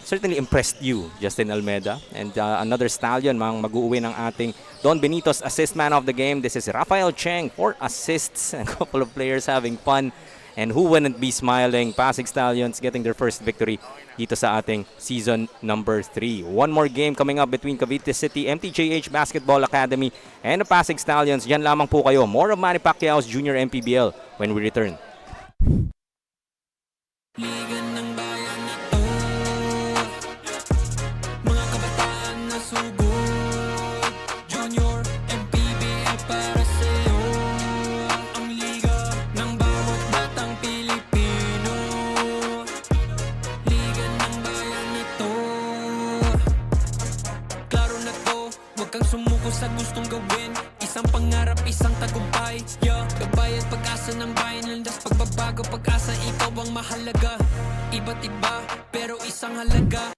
Speaker 3: certainly impressed you, Justin Almeida. And another Stallion, mag-uuwi ng ating Don Benito's Assist Man of the Game. This is Rafael Cheng, 4 assists. A couple of players having fun. And who wouldn't be smiling? Pasig Stallions getting their first victory dito sa ating season number 3. One more game coming up between Cavite City, MTJH Basketball Academy, and the Pasig Stallions. Yan lamang po kayo. More of Manny Pacquiao's Junior MPBL when we return.
Speaker 1: Liga ng bayan na to, mga kabataan na sugod, Junior MPBL para sa'yo. Ang liga ng bawat batang Pilipino, liga ng bayan na to. Klaro na to, huwag kang sumuko sa gustong gawin. Isang pangarap, isang tagumpay, yeah. Gabay at pag-asa ng bayan, landas pagbabago, pag-asa ikaw ang mahalaga. Iba't iba, pero isang halaga.